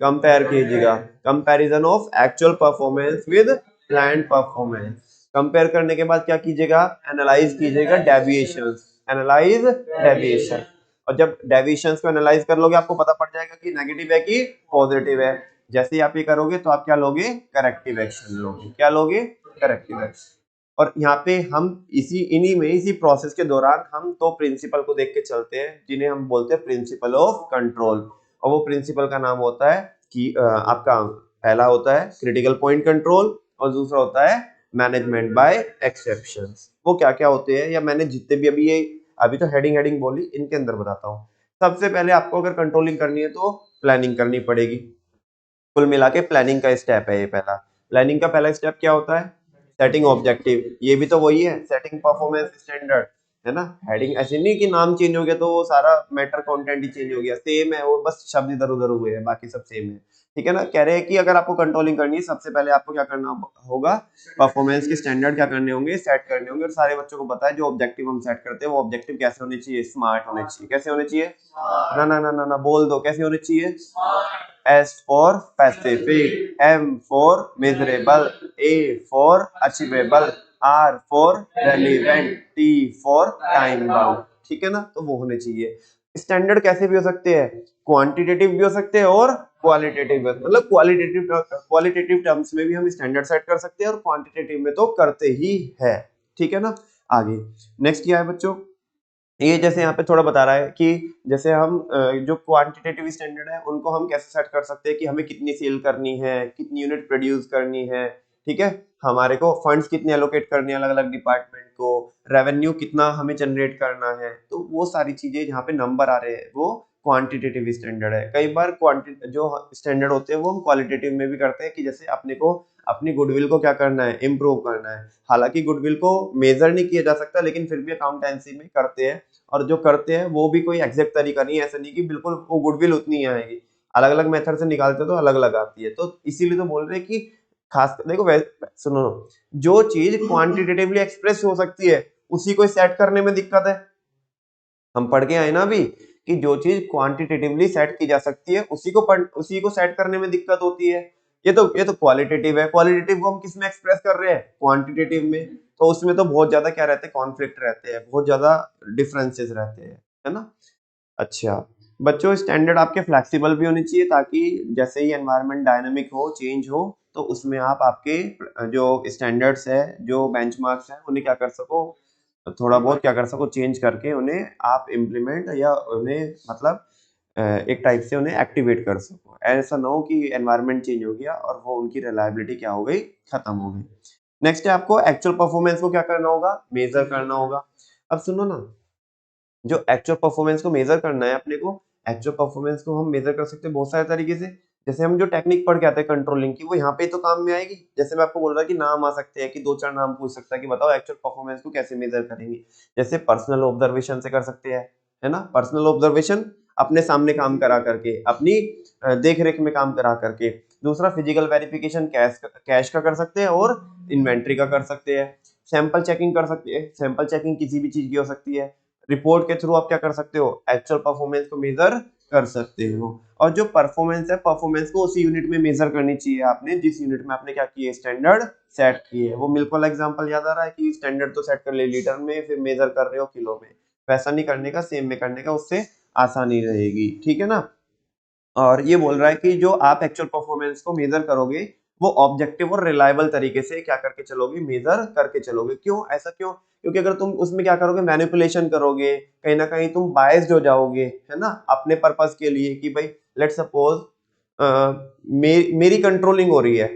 कंपेयर कीजिएगा, comparison of actual performance with planned performance. Compare करने के बाद क्या कीजिएगा, एनालाइज कीजिएगा डेविएशंस, एनालाइज डेविएशन। और जब डेविएशंस को एनालाइज कर लोगे आपको पता पड़ जाएगा कि नेगेटिव है कि पॉजिटिव है। जैसे ही आप ये करोगे तो आप क्या लोगे, करेक्टिव एक्शन लोगे, क्या लोगे, करेक्टिव एक्शन। और यहाँ पे हम इसी प्रोसेस के दौरान हम तो प्रिंसिपल को देख के चलते हैं, जिन्हें हम बोलते हैं प्रिंसिपल ऑफ कंट्रोल। और वो प्रिंसिपल का नाम होता है कि आपका पहला होता है क्रिटिकल पॉइंट कंट्रोल और दूसरा होता है मैनेजमेंट बाय एक्सेप्शंस। वो क्या क्या होते हैं, या मैंने जितने भी अभी तो हेडिंग बोली, इनके अंदर बताता हूँ। सबसे पहले आपको अगर कंट्रोलिंग करनी है तो प्लानिंग करनी पड़ेगी। कुल मिला के प्लानिंग का स्टेप है ये पहला। प्लानिंग का पहला स्टेप क्या होता है, सेटिंग ऑब्जेक्टिव, ये भी तो वही है, सेटिंग परफॉर्मेंस स्टैंडर्ड, है ना। हेडिंग ऐसे नहीं कि नाम चेंज हो गया तो वो सारा मैटर कंटेंट ही चेंज हो गया, सेम है वो, बस शब्द इधर उधर हुए हैं, बाकी सब सेम है। ठीक है ना। कह रहे हैं कि अगर आपको कंट्रोलिंग करनी है सबसे पहले आपको क्या करना होगा, परफॉर्मेंस के स्टैंडर्ड क्या करने होंगे, सेट करने होंगे। और सारे बच्चों को पता है जो ऑब्जेक्टिव हम सेट करते हैं वो ऑब्जेक्टिव कैसे होने चाहिए, स्मार्ट होने चाहिए। कैसे होने चाहिए, ना ना ना ना ना बोल दो, कैसे होने चाहिए। S for Pacific, M for measurable, A for achievable, R for relevant, T for time bound। ठीक है ना, तो वो होने चाहिए। स्टैंडर्ड कैसे भी हो सकते हैं, क्वांटिटेटिव भी हो सकते हैं और क्वालिटेटिव, मतलब क्वालिटेटिव टर्म्स में भी हम स्टैंडर्ड सेट कर सकते हैं और क्वांटिटेटिव में तो करते ही है। ठीक है ना। आगे नेक्स्ट क्या है बच्चों, ये जैसे यहाँ पे थोड़ा बता रहा है कि जैसे हम जो क्वांटिटेटिव स्टैंडर्ड है उनको हम कैसे सेट कर सकते हैं कि हमें कितनी सेल करनी है, कितनी यूनिट प्रोड्यूस करनी है। ठीक है, हमारे को फंड्स कितने एलोकेट करने हैं अलग अलग डिपार्टमेंट को, रेवेन्यू कितना हमें जनरेट करना है, तो वो सारी चीजें जहाँ पे नंबर आ रहे हैं वो क्वांटिटेटिव स्टैंडर्ड है। कई बार जो स्टैंडर्ड होते हैं वो हम क्वालिटेटिव में भी करते हैं कि जैसे अपने को अपनी गुडविल को क्या करना है, इम्प्रूव करना है। हालांकि गुडविल को मेजर नहीं किया जा सकता लेकिन फिर भी अकाउंटेंसी में करते हैं, और जो करते हैं वो भी कोई एग्जैक्ट तरीका नहीं है, ऐसा नहीं कि बिल्कुल वो गुडविल उतनी ही आएगी, अलग अलग मेथड से निकालते तो अलग अलग आती है। तो इसीलिए तो बोल रहे हैं कि खास देखो सुनो, जो चीज क्वांटिटेटिवली एक्सप्रेस हो सकती है उसी को सेट करने में दिक्कत है। हम पढ़ के आए ना अभी कि जो चीज क्वांटिटेटिवली सेट की जा सकती है उसी को सेट करने में दिक्कत होती है। ये तो क्वालिटेटिव है, क्वालिटेटिव को हम किस में एक्सप्रेस कर रहे हैं, क्वांटिटेटिव में। तो उसमें तो बहुत ज्यादा क्या रहते हैं, कॉन्फ्लिक्ट रहते हैं, बहुत ज्यादा डिफरेंसेस रहते हैं, है ना। अच्छा बच्चों, स्टैंडर्ड आपके फ्लेक्सिबल भी होने चाहिए ताकि जैसे ही एनवायरनमेंट डायनामिक हो, चेंज हो, तो उसमें आप आपके जो स्टैंडर्ड्स है, जो बेंचमार्क्स है, उन्हें क्या कर सको, थोड़ा बहुत क्या कर सको, चेंज करके उन्हें आप इम्प्लीमेंट या उन्हें मतलब एक टाइप से उन्हें एक्टिवेट कर सको। ऐसा ना हो कि एनवायरनमेंट चेंज हो गया और वो उनकी रिलायबिलिटी क्या हो गई, खत्म हो गई। नेक्स्ट है आपको एक्चुअल परफॉर्मेंस को क्या करना होगा, मेजर करना होगा। अब सुनो ना, जो एक्चुअल परफॉर्मेंस को मेजर करना है अपने को, एक्चुअल परफॉर्मेंस को हम मेजर कर सकते हैं बहुत सारे तरीके से। जैसे हम जो टेक्निक पढ़ के आते हैं कंट्रोलिंग की, वो यहाँ पे तो काम में आएगी। जैसे मैं आपको बोल रहा कि नाम आ सकते हैं कि दो चार नाम पूछ सकता है कि बताओ एक्चुअल परफॉर्मेंस को कैसे मेजर करेंगे। जैसे पर्सनल ऑब्जर्वेशन से कर सकते हैं, है ना, पर्सनल ऑब्जर्वेशन अपने सामने काम करा करके, अपनी देख रेख में काम करा करके। दूसरा फिजिकल वेरिफिकेशन कैश का कर सकते हैं और इन्वेंट्री का कर सकते हैं। सैंपल चेकिंग कर सकते हैं, सैंपल चेकिंग किसी भी चीज की हो सकती है। रिपोर्ट के थ्रू आप क्या कर सकते हो, एक्चुअल परफॉर्मेंस को मेजर कर सकते हो। और जो परफॉर्मेंस है, परफॉर्मेंस को उसी यूनिट में मेजर करनी चाहिए आपने जिस यूनिट में आपने क्या किए, स्टैंडर्ड सेट किए। वो मिल्क वाला एग्जांपल याद आ रहा है कि स्टैंडर्ड तो सेट कर ले लीटर में, फिर मेजर कर रहे हो किलो में। वैसा नहीं करने का, सेम में करने का, उससे आसानी रहेगी। ठीक है ना। और ये बोल रहा है कि जो आप एक्चुअल परफॉर्मेंस को मेजर करोगे वो ऑब्जेक्टिव और रिलायबल तरीके से क्या करके चलोगे, मेजर करके चलोगे। क्यों ऐसा, क्यों, क्योंकि अगर तुम उसमें क्या करोगे, मैनिपुलेशन करोगे, कहीं ना कहीं तुम बायस्ड हो जाओगे, है ना, अपने पर्पस के लिए कि भाई लेट सपोज मेरी कंट्रोलिंग हो रही है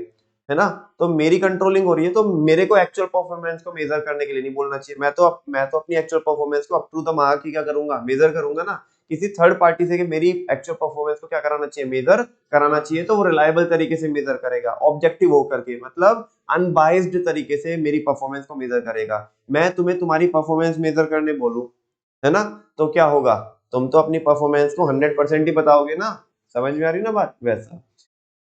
ना, तो मेरी कंट्रोलिंग हो रही है तो मेरे को एक्चुअल परफॉर्मेंस को मेजर करने के लिए नहीं बोलना चाहिए। मैं तो अपनी एक्चुअल परफॉर्मेंस को अप टू द मार्क ही क्या करूंगा, मेजर करूंगा ना। किसी थर्ड पार्टी से कि मेरी एक्चुअल परफॉर्मेंस को क्या कराना चाहिए, मेजर कराना चाहिए, तो वो रिलायबल तरीके से मेजर करेगा, ऑब्जेक्टिव होकर के, मतलब अनबाइज्ड तरीके से मेरी परफॉर्मेंस को मेजर करेगा। मैं तुम्हें तुम्हारी परफॉर्मेंस मेजर करने बोलूं, है ना, तो क्या होगा, तुम तो अपनी परफॉर्मेंस को 100% ही बताओगे ना। समझ में आ रही ना बात। वैसा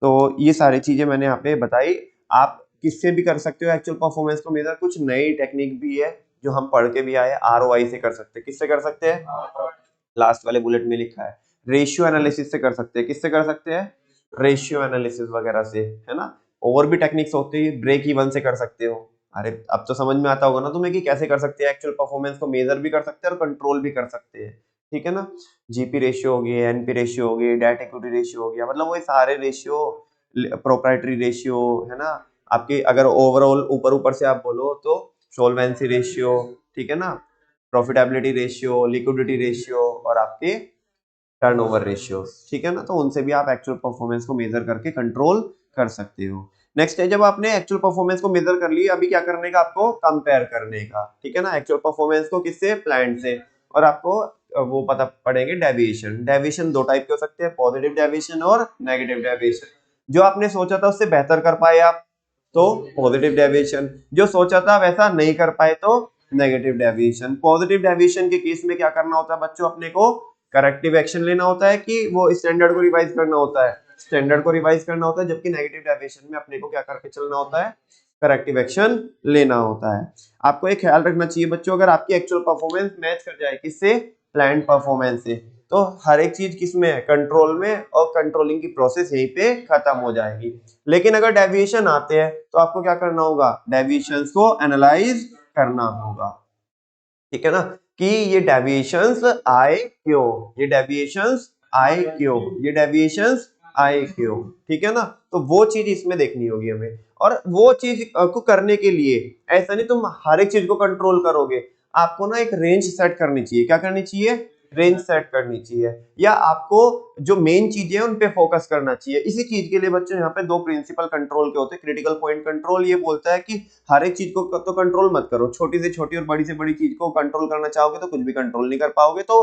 तो ये सारी चीजें मैंने यहाँ पे बताई। आप किससे भी कर सकते हो एक्चुअल परफॉर्मेंस को मेजर। कुछ नई टेक्निक भी है जो हम पढ़ के भी आए, ROI से कर सकते हैं। किससे कर सकते हैं, लास्ट वाले बुलेट में लिखा है। रेशियो एनालिसिस से कर सकते हैं। किससे कर सकते हैं, रेशियो एनालिसिस वगैरह से, है ना। और भी टेक्निक्स होती है, ब्रेक इवन से कर सकते हो। अरे अब तो समझ में आता होगा ना तुम्हें कि कैसे कर सकते हैं, एक्चुअल परफॉर्मेंस को मेजर भी कर सकते हैं और कंट्रोल भी कर सकते हैं। ठीक है ना। जीपी रेशियो हो गई, एनपी रेशियो हो गई, डेट इक्विटी रेशियो हो गया, मतलब वो सारे रेशियो, प्रोप्राइटरी रेशियो, है ना, आपके अगर ओवरऑल ऊपर ऊपर से आप बोलो तो सोल्वेंसी रेशियो, ठीक है ना, प्रॉफिटेबिलिटी रेशियो, लिक्विडिटी रेशियो और आपके टर्नओवर रेशियो। ठीक है ना। तो उनसे भी आप एक्चुअल परफॉर्मेंस को मेजर करके कंट्रोल कर सकते हो। नेक्स्ट है, जब आपने एक्चुअल परफॉर्मेंस को मेजर कर ली, अभी क्या करने का, आपको कंपेयर करने का। ठीक है ना, एक्चुअल परफॉर्मेंस को किससे, प्लान से। और आपको वो पता पड़ेंगे डेविएशन। डेविएशन दो टाइप के हो सकते हैं, पॉजिटिव डेविएशन और नेगेटिव डेविएशन। जो आपने सोचा था उससे बेहतर कर पाए आप तो पॉजिटिव डेविएशन, जो सोचा था वैसा नहीं कर पाए तो नेगेटिव डेविएशन। पॉजिटिव डेविएशन के केस में क्या करना होता है बच्चों, अपने को करेक्टिव एक्शन लेना होता है कि वो स्टैंडर्ड को रिवाइज करना होता है। स्टैंडर्ड को रिवाइज करना होता है, जबकि नेगेटिव डेविएशन में अपने को क्या करके चलना होता है, करेक्टिव एक्शन लेना होता है। आपको एक ख्याल रखना चाहिए बच्चों, अगर आपकी एक्चुअल परफॉर्मेंस मैच कर जाए किससे, प्लान्ड परफॉर्मेंस से, तो हर एक चीज किसमें है, कंट्रोल में, और कंट्रोलिंग की प्रोसेस यहीं पे खत्म हो जाएगी। लेकिन अगर डेविएशन आते हैं तो आपको क्या करना होगा, डेविएशंस को एनालाइज करना होगा, ठीक है ना, कि ये डेविएशंस आए क्यों, ये डेविएशंस आए क्यों, ये डेविएशंस आए क्यों, ठीक है ना। तो वो चीज इसमें देखनी होगी हमें, और वो चीज को करने के लिए ऐसा नहीं तुम हर एक चीज को कंट्रोल करोगे, आपको ना एक रेंज सेट करनी चाहिए। क्या करनी चाहिए, रेंज सेट करनी चाहिए, या आपको जो मेन चीजें हैं उन पे फोकस करना चाहिए। इसी चीज के लिए बच्चों यहाँ पे दो प्रिंसिपल कंट्रोल के होते हैं। क्रिटिकल पॉइंट कंट्रोल ये बोलता है कि हर एक चीज को तो कंट्रोल मत करो, छोटी से छोटी और बड़ी से बड़ी चीज को कंट्रोल करना चाहोगे तो कुछ भी कंट्रोल नहीं कर पाओगे। तो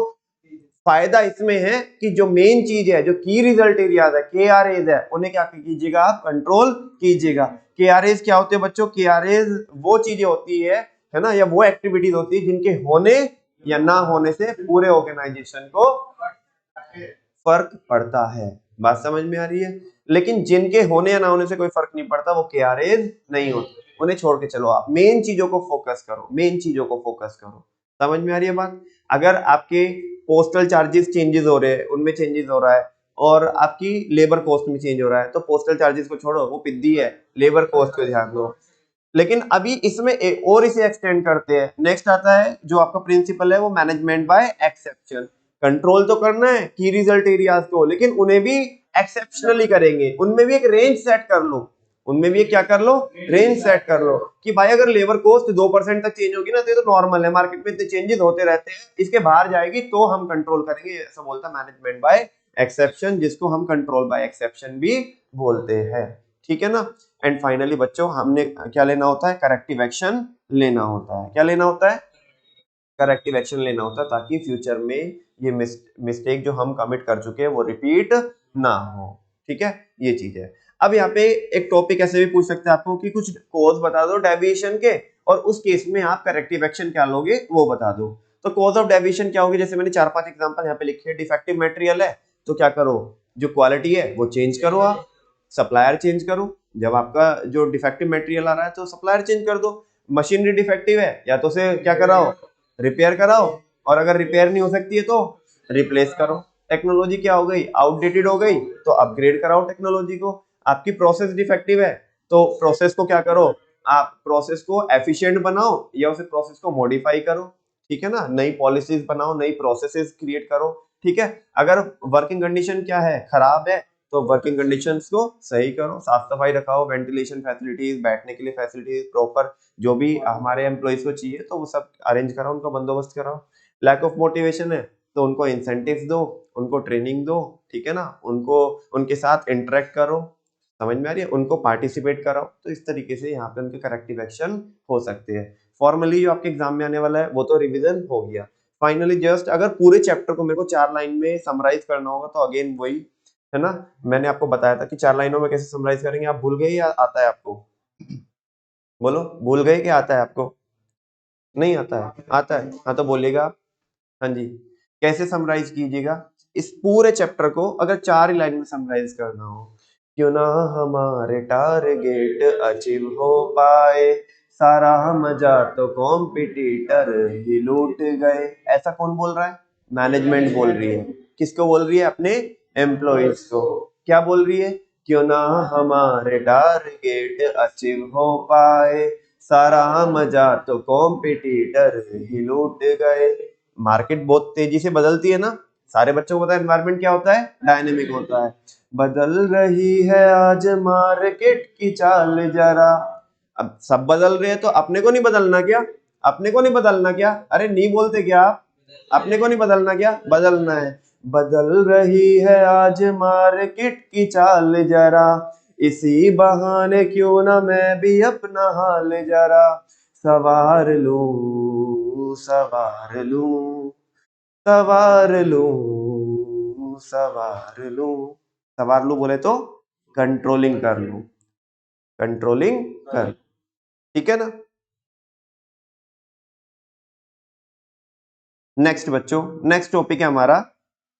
फायदा इसमें है कि जो मेन चीज है, जो की रिजल्ट एरियाज है, KRAs है, उन्हें क्या कीजिएगा, आप कंट्रोल कीजिएगा। KRAs क्या होते हैं बच्चों, KRAs वो चीजें होती है ना, या वो एक्टिविटीज होती है जिनके होने या ना होने से पूरे ऑर्गेनाइजेशन को फर्क पड़ता है। बात समझ में आ रही है। लेकिन जिनके होने या ना होने से कोई फर्क नहीं पड़ता, वो KRAs नहीं होते, उन्हें छोड़ के चलो, आप मेन चीजों को फोकस करो, मेन चीजों को फोकस करो। समझ में आ रही है बात। अगर आपके पोस्टल चार्जेस चेंजेस हो रहे हैं, उनमें चेंजेस हो रहा है, और आपकी लेबर कॉस्ट में चेंज हो रहा है, तो पोस्टल चार्जेस को छोड़ो, वो पिद्दी है, लेबर कॉस्ट पे ध्यान दो। लेकिन अभी इसमें और इसे एक्सटेंड करते हैं। नेक्स्ट आता है जो आपका प्रिंसिपल है, वो मैनेजमेंट बाय एक्सेप्शन। कंट्रोल तो करना है की रिजल्ट एरियाज को, लेकिन उन्हें भी एक्सेप्शनली करेंगे, उनमें भी एक रेंज सेट कर लो, उनमें भी क्या कर लो, रेंज सेट कर लो, कि भाई अगर लेबर कॉस्ट 2% तक चेंज होगी ना, तो ये तो नॉर्मल है, मार्केट में इतने चेंजेस होते रहते हैं, इसके बाहर जाएगी तो हम कंट्रोल करेंगे। ऐसा बोलता है मैनेजमेंट बाय एक्सेप्शन, जिसको हम कंट्रोल बाय एक्सेप्शन भी बोलते हैं, ठीक है ना। एंड फाइनली बच्चों हमने क्या लेना होता है, करेक्टिव एक्शन लेना होता है। क्या लेना होता है, करेक्टिव एक्शन लेना होता है, ताकि फ्यूचर में ये मिस्टेक जो हम कमिट कर चुके हैं वो रिपीट ना हो, ठीक है, ये चीज है। अब यहाँ पे एक टॉपिक ऐसे भी पूछ सकते हैं आपको कि कुछ कॉज बता दो डेविएशन के, और उस केस में आप करेक्टिव एक्शन क्या लोगे वो बता दो। तो कॉज ऑफ डेविएशन क्या होगी, जैसे मैंने 4-5 एग्जांपल यहाँ पे लिखे हैं। डिफेक्टिव मटेरियल है तो क्या करो, जो क्वालिटी है वो चेंज करो, आप सप्लायर चेंज करो। जब आपका जो डिफेक्टिव मटेरियल आ रहा है तो सप्लायर चेंज कर दो। मशीनरी डिफेक्टिव है या तो उसे क्या कराओ, रिपेयर कराओ, और अगर रिपेयर नहीं हो सकती है तो रिप्लेस करो। टेक्नोलॉजी क्या हो गई, आउटडेटेड हो गई, तो अपग्रेड कराओ टेक्नोलॉजी को। आपकी प्रोसेस डिफेक्टिव है तो प्रोसेस को क्या करो, आप प्रोसेस को एफिशिएंट बनाओ या उसे प्रोसेस को मॉडिफाई करो, ठीक है ना, नई पॉलिसीज बनाओ, नई प्रोसेसेस क्रिएट करो, ठीक है। अगर वर्किंग कंडीशन क्या है, खराब है, तो वर्किंग कंडीशंस को सही करो, साफ सफाई रखाओ, वेंटिलेशन फैसिलिटीज, बैठने के लिए फैसिलिटीज प्रॉपर, जो भी हमारे एम्प्लॉइज को चाहिए तो वो सब अरेंज कराओ, उनका बंदोबस्त कराओ। लैक ऑफ मोटिवेशन है तो उनको इंसेंटिव्स दो, उनको ट्रेनिंग दो, ठीक है ना, उनको उनके साथ इंटरेक्ट करो, समझ में आ रही है, उनको पार्टिसिपेट कराओ। तो इस तरीके से यहाँ पे उनके करेक्टिव एक्शन हो सकते हैं। फॉर्मली जो आपके एग्जाम में आने वाला है वो तो रिविजन हो गया। फाइनली जस्ट अगर पूरे चैप्टर को मेरे को 4 लाइन में समराइज करना होगा तो अगेन वही है ना, मैंने आपको बताया था कि 4 लाइनों में कैसे समराइज करेंगे। आप भूल गए या आता है आपको, बोलो, भूल गए कि आता है आपको, नहीं आता है, आता है, हाँ तो बोलिएगा आप। हाँ जी, कैसे समराइज कीजिएगा इस पूरे चैप्टर को, अगर 4 ही लाइन में समराइज करना हो। क्यों ना हमारे टारगेट अचीव हो पाए, सारा मजा तो कॉम्पिटिटर ही लूट गए। ऐसा कौन बोल रहा है, मैनेजमेंट बोल रही है। किसको बोल रही है, अपने एम्प्लॉइज को। क्या बोल रही है, क्यों ना हमारे टारगेट अचीव हो पाए, सारा मजा तो कॉम्पिटिटर ही लूट गए। मार्केट बहुत तेजी से बदलती है ना, सारे बच्चों को पता है एनवायरनमेंट क्या होता है, डायनेमिक होता है। बदल रही है आज मार्केट की चाल जरा। अब सब बदल रहे हैं तो अपने को नहीं बदलना क्या, अपने को नहीं बदलना क्या, अरे नहीं बोलते क्या आप, अपने को नहीं बदलना क्या, बदलना है। बदल रही है आज मार्केट की चाल जरा, इसी बहाने क्यों ना मैं भी अपना हाल जरा सवार लूं, सवार लूं, सवार लूं, सवार लूं। सवार लूं बोले तो कंट्रोलिंग कर लूं, कंट्रोलिंग कर, ठीक है ना। नेक्स्ट बच्चों, नेक्स्ट टॉपिक है हमारा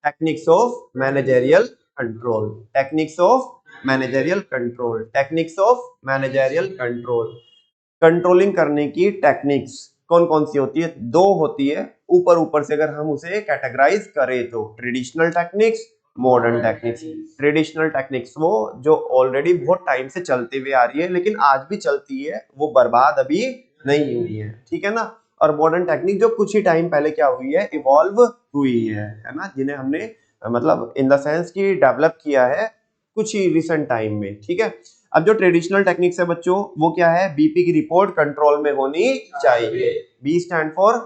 techniques of managerial control, techniques of managerial control, techniques of managerial control. Controlling करने की टेक्निक्स कौन कौन सी होती है? दो होती है ऊपर ऊपर से अगर हम उसे कैटेगराइज करें तो, traditional techniques, modern techniques. Traditional techniques वो जो ऑलरेडी बहुत टाइम से चलती हुई आ रही है लेकिन आज भी चलती है, वो बर्बाद अभी नहीं हुई है, ठीक है ना। और मॉडर्न टेक्निक जो कुछ ही टाइम पहले क्या हुई है, इवॉल्व हुई है ना, जिन्हें हमने मतलब इन द सेंस की डेवलप किया है कुछ ही रिसेंट टाइम में, ठीक है। अब जो ट्रेडिशनल टेक्निक्स है बच्चों, वो क्या है, बीपी की रिपोर्ट कंट्रोल में होनी चाहिए। B stand for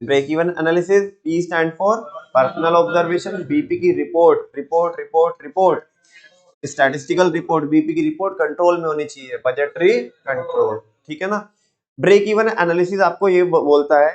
break even analysis, P stand for personal observation, BP की report report report report, statistical report, BP की रिपोर्ट कंट्रोल में होनी चाहिए, बजटरी कंट्रोल, ठीक है ना। ब्रेक इवन एनालिसिस आपको ये बोलता है,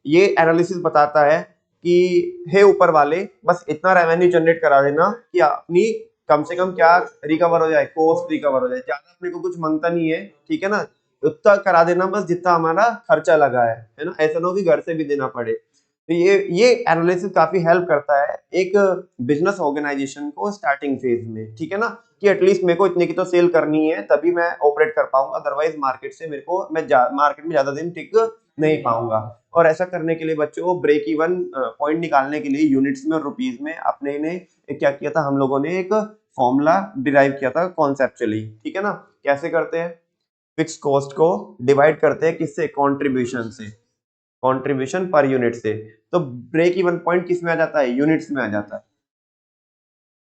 ये एनालिसिस बताता है कि हे ऊपर वाले, बस इतना रेवेन्यू जनरेट करा देना कि अपनी कम से कम क्या रिकवर हो जाए, कॉस्ट रिकवर हो जाए, ज्यादा अपने को कुछ मांगता नहीं है, ठीक है ना, उतना करा देना बस जितना हमारा खर्चा लगा है ना, ऐसा ना हो कि घर से भी देना पड़े। तो ये एनालिसिस काफी हेल्प करता है एक बिजनेस ऑर्गेनाइजेशन को स्टार्टिंग फेज में, ठीक है ना, कि एटलीस्ट मेरे को इतने की तो सेल करनी है तभी मैं ऑपरेट कर पाऊंगा, अदरवाइज मार्केट से मेरे को मैं मार्केट में ज्यादा दिन टिक नहीं पाऊंगा। और ऐसा करने के लिए बच्चों ब्रेक इवन पॉइंट निकालने के लिए यूनिट्स में और रुपीज में अपने ने क्या किया था, हम लोगों ने एक फॉर्मूला डिराइव किया था कॉन्सेप्चुअली, ठीक है ना। कैसे करते हैं, फिक्स कॉस्ट को डिवाइड करते हैं किससे, कंट्रीब्यूशन से, कंट्रीब्यूशन पर यूनिट से। तो ब्रेक इवन पॉइंट किस में आ जाता है, यूनिट्स में आ जाता है।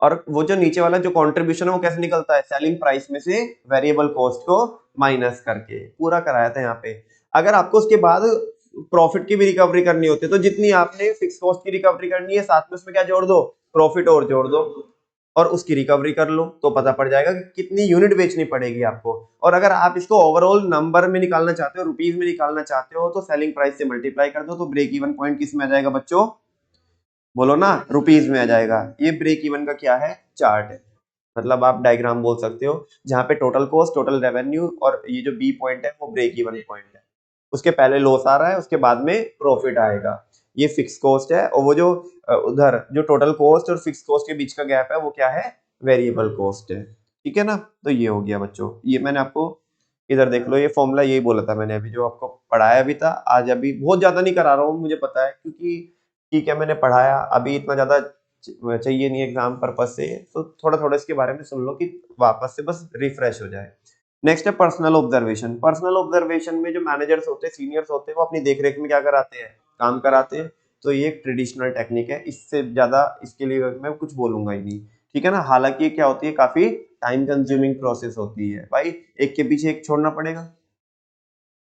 और वो जो नीचे वाला जो कंट्रीब्यूशन है वो कैसे निकलता है, सेलिंग प्राइस में से वेरिएबल कॉस्ट को माइनस करके, पूरा कराया था यहाँ पे। अगर आपको उसके बाद प्रॉफिट की भी रिकवरी करनी होती है तो जितनी आपने फिक्स कॉस्ट की रिकवरी करनी है, साथ में उसमें क्या जोड़ दो, प्रॉफिट और जोड़ दो और उसकी रिकवरी कर लो, तो पता पड़ जाएगा कि कितनी यूनिट बेचनी पड़ेगी आपको। और अगर आप इसको ओवरऑल नंबर में निकालना चाहते हो, रुपीज में निकालना चाहते हो, तो सेलिंग प्राइस से मल्टीप्लाई कर दो, तो ब्रेक इवन पॉइंट किस में आ जाएगा बच्चों, बोलो ना, रुपीज में आ जाएगा। ये ब्रेक इवन का क्या है, चार्ट है, मतलब आप डायग्राम बोल सकते हो, जहां पे टोटल कॉस्ट, टोटल रेवेन्यू और ये जो बी पॉइंट है वो ब्रेक इवन पॉइंट है, उसके पहले लॉस आ रहा है, उसके बाद में प्रॉफिट आएगा। ये फिक्स कॉस्ट है, और वो जो उधर जो टोटल कॉस्ट और फिक्स कॉस्ट के बीच का गैप है वो क्या है, वेरिएबल कॉस्ट है, ठीक है ना। तो ये हो गया बच्चों, ये मैंने आपको इधर देख लो, ये फॉर्मूला यही बोला था मैंने अभी जो आपको पढ़ाया भी था आज, अभी बहुत ज्यादा नहीं करा रहा हूँ मुझे पता है, क्योंकि ठीक है मैंने पढ़ाया, अभी इतना ज्यादा चाहिए नहीं एग्जाम पर्पज से, तो थोड़ा थोड़ा इसके बारे में सुन लो कि वापस से बस रिफ्रेश हो जाए। नेक्स्ट है पर्सनल ऑब्जर्वेशन। पर्सनल ऑब्जर्वेशन में जो मैनेजर्स होते हैं, सीनियर्स होते हैं, वो अपनी देखरेख में क्या कराते हैं, काम कराते हैं। तो ये एक ट्रेडिशनल टेक्निक है, इससे ज्यादा इसके लिए मैं कुछ बोलूंगा ही नहीं, ठीक है ना। हालांकि ये क्या होती है, काफी टाइम कंज्यूमिंग प्रोसेस होती है भाई, एक के पीछे एक छोड़ना पड़ेगा,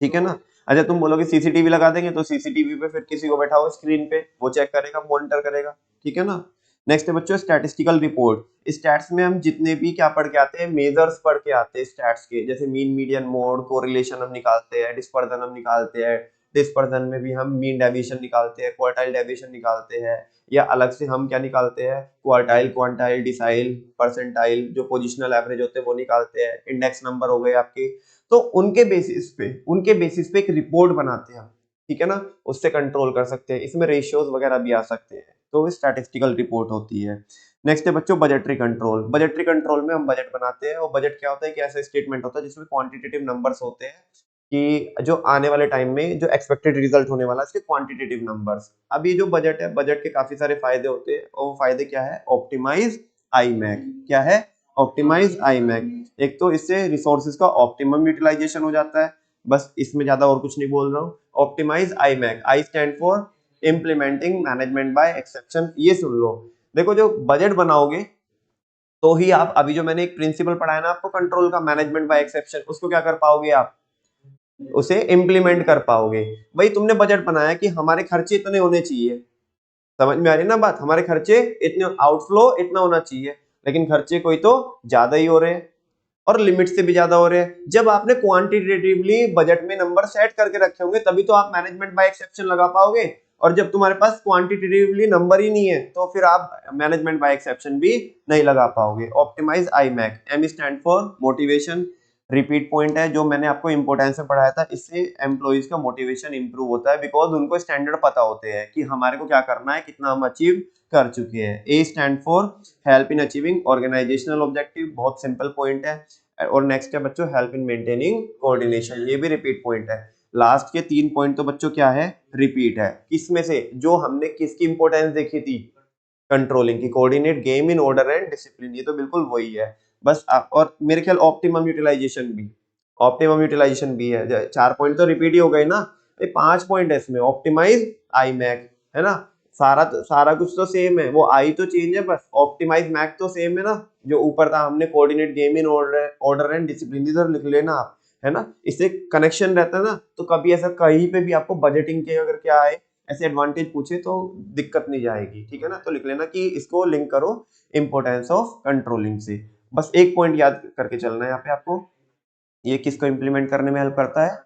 ठीक है ना। अच्छा तुम बोलोगे सीसीटीवी लगा देंगे, तो सीसीटीवी पे फिर किसी को बैठाओ स्क्रीन पे, वो चेक करेगा, मॉनिटर करेगा, ठीक है ना। नेक्स्ट है बच्चों स्टैटिस्टिकल रिपोर्ट। स्टैट्स में हम जितने भी क्या पढ़ के आते हैं, मेजर्स पढ़ के आते हैं स्टैट्स के, जैसे मीन, मीडियन, मोड, कोरिलेशन हम निकालते हैं, डिस्पर्जन हम निकालते हैं, डिस्पर्जन में भी हम मीन डेविएशन निकालते हैं, क्वार्टाइल डेविएशन निकालते हैं, या अलग से हम क्या निकालते हैं, क्वार्टाइल, क्वांटाइल, डिसाइल, परसेंटाइल, जो पोजिशनल एवरेज होते हैं वो निकालते हैं, इंडेक्स नंबर हो गए आपके। तो उनके बेसिस पे एक रिपोर्ट बनाते हैं हम, ठीक है ना, उससे कंट्रोल कर सकते हैं, इसमें रेशियोज वगैरह भी आ सकते हैं, तो स्टैटिस्टिकल रिपोर्ट होती है। नेक्स्ट है बच्चों बजटरी कंट्रोल। बजटरी कंट्रोल में हम बजट बनाते हैं, और बजट क्या होता है कि ऐसा स्टेटमेंट होता है जिसमें क्वांटिटेटिव नंबर्स होते हैं कि जो आने वाले टाइम में जो एक्सपेक्टेड रिजल्ट होने वाला है इसके क्वांटिटेटिव नंबर्स। अब ये जो बजट है, बजट के काफी सारे फायदे होते हैं, और वो फायदे क्या है, ऑप्टिमाइज आईमैक, क्या है, ऑप्टिमाइज आईमैक। एक तो इससे रिसोर्सेज का ऑप्टिमम यूटिलाइजेशन हो जाता है, बस इसमें ज्यादा और कुछ नहीं बोल रहा हूँ। Optimise IMAC, I stand for implementing management by exception. ये सुन लो, देखो जो बजट बनाओगे तो ही आप, अभी जो मैंने एक प्रिंसिपल पढ़ाया ना आपको कंट्रोल का, मैनेजमेंट बाय एक्सेप्शन, उसको क्या कर पाओगे आप, उसे इम्प्लीमेंट कर पाओगे। भाई तुमने बजट बनाया कि हमारे खर्चे इतने होने चाहिए, समझ में आ रही ना बात, हमारे खर्चे इतने, आउटफ्लो इतना होना चाहिए, लेकिन खर्चे कोई तो ज्यादा ही हो रहे हैं और लिमिट से भी ज्यादा हो रहे हैं। जब आपने क्वांटिटेटिवली बजट में नंबर सेट करके रखे होंगे तभी तो आप मैनेजमेंट बाय एक्सेप्शन लगा पाओगे, और जब तुम्हारे पास क्वांटिटेटिवली नंबर ही नहीं है तो फिर आप मैनेजमेंट बाय एक्सेप्शन भी नहीं लगा पाओगे। Optimise IMAC, M stand for motivation, repeat point है जो मैंने आपको इंपोर्टेंस में पढ़ाया था, इससे एम्प्लॉइज का मोटिवेशन इंप्रूव होता है बिकॉज उनको स्टैंडर्ड पता होते हैं कि हमारे को क्या करना है, कितना हम अचीव कर चुके हैं। A stand for help in achieving organisational objective, बहुत सिंपल पॉइंट है। और नेक्स्ट है बच्चों हेल्प इन मेंटेनिंग कोऑर्डिनेशन, ये भी रिपीट पॉइंट है। लास्ट के 3 पॉइंट तो बच्चों क्या है, रिपीट है। किसमें से, जो हमने किसकी इंपोर्टेंस देखी थी, कंट्रोलिंग की, coordinate game in order and discipline, ये तो बिल्कुल वही है बस। और मेरे ख्याल ऑप्टिमम यूटिलाइजेशन भी है। 4 पॉइंट तो रिपीट ही हो गए ना, 5 पॉइंट है इसमें। ऑप्टिमाइज आई मैक है ना, सारा कुछ तो सेम है, वो आई तो चेंज है बस, ऑप्टिमाइज मैक तो सेम है ना। जो ऊपर था हमने coordinate game in order and discipline, इधर लिख लेना आप, है ना, इससे कनेक्शन रहता है ना। तो कभी ऐसा कहीं पे भी आपको बजटिंग के अगर क्या है ऐसे एडवांटेज पूछे तो दिक्कत नहीं जाएगी, ठीक है ना। तो लिख लेना कि इसको लिंक करो इंपोर्टेंस ऑफ कंट्रोलिंग से। बस एक पॉइंट याद करके चलना है यहाँ पे आपको, ये किसको इंप्लीमेंट करने में हेल्प करता है,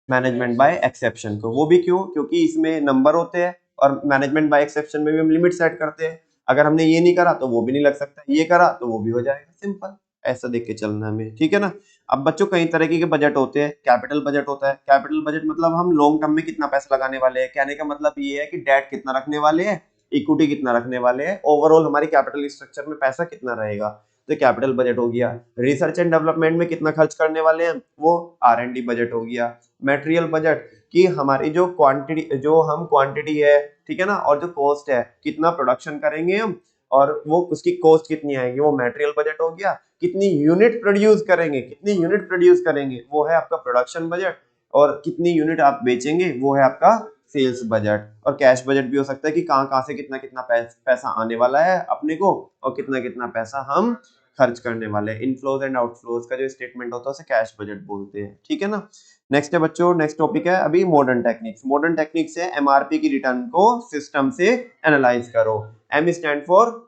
मैनेजमेंट बाय एक्सेप्शन को। वो भी क्यों, क्योंकि इसमें नंबर होते हैं और मैनेजमेंट बाय एक्सेप्शन में भी हम लिमिट सेट करते हैं। अगर हमने ये नहीं करा तो वो भी नहीं लग सकता, ये करा तो वो भी हो जाएगा, सिंपल। ऐसा देख के चलना है हमें, ठीक है ना। अब बच्चों कई तरह के बजट होते हैं। कैपिटल बजट होता है, कैपिटल बजट मतलब हम लॉन्ग टर्म में कितना पैसा लगाने वाले हैं। कहने का मतलब ये है कि डेट कितना रखने वाले हैं, इक्विटी कितना रखने वाले हैं, ओवरऑल हमारी कैपिटल स्ट्रक्चर में पैसा कितना रहेगा, तो कैपिटल बजट हो गया। रिसर्च एंड डेवलपमेंट में कितना खर्च करने वाले हैं, वो R&D बजट हो गया। मटेरियल बजट कि हमारी जो क्वांटिटी, जो हम क्वांटिटी है, ठीक है ना, और जो कॉस्ट है, कितना प्रोडक्शन करेंगे हम और वो उसकी कॉस्ट कितनी आएगी, वो मटेरियल बजट हो गया। कितनी यूनिट प्रोड्यूस करेंगे, वो है आपका प्रोडक्शन बजट। और कितनी यूनिट आप बेचेंगे, वो है आपका सेल्स बजट। और कैश बजट भी हो सकता है कि कहाँ कहाँ से कितना कितना पैसा आने वाला है अपने को, और कितना कितना पैसा हम खर्च करने वाले हैं। इनफ्लोज एंड आउटफ्लोज का जो स्टेटमेंट होता है उसे कैश बजट बोलते हैं, ठीक है ना। नेक्स्ट है बच्चों, नेक्स्ट टॉपिक है अभी मॉडर्न टेक्निक्स। मॉडर्न टेक्निक्स है एमआरपी की रिटर्न को सिस्टम से एनालाइज करो। M stand for,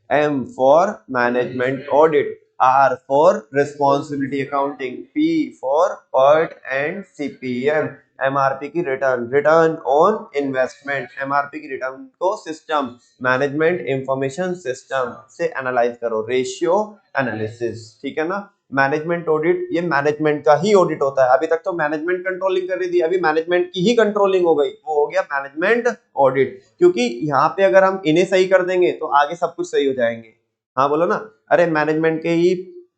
M for management audit, R for responsibility accounting, P for PERT and CPM। MRP की रिटर्न ऑन इन्वेस्टमेंट, MRP की रिटर्न को सिस्टम, मैनेजमेंट इंफॉर्मेशन सिस्टम से एनालाइज करो, रेशियो एनालिसिस, ठीक है ना। मैनेजमेंट ऑडिट, ये मैनेजमेंट का ही ऑडिट होता है। अभी तक तो मैनेजमेंट कंट्रोलिंग कर रही थी, अभी मैनेजमेंट की ही कंट्रोलिंग हो गई, वो हो गया मैनेजमेंट ऑडिट। क्योंकि यहाँ पे अगर हम इन्हें सही कर देंगे तो आगे सब कुछ सही हो जाएंगे। हाँ बोलो ना, अरे मैनेजमेंट के ही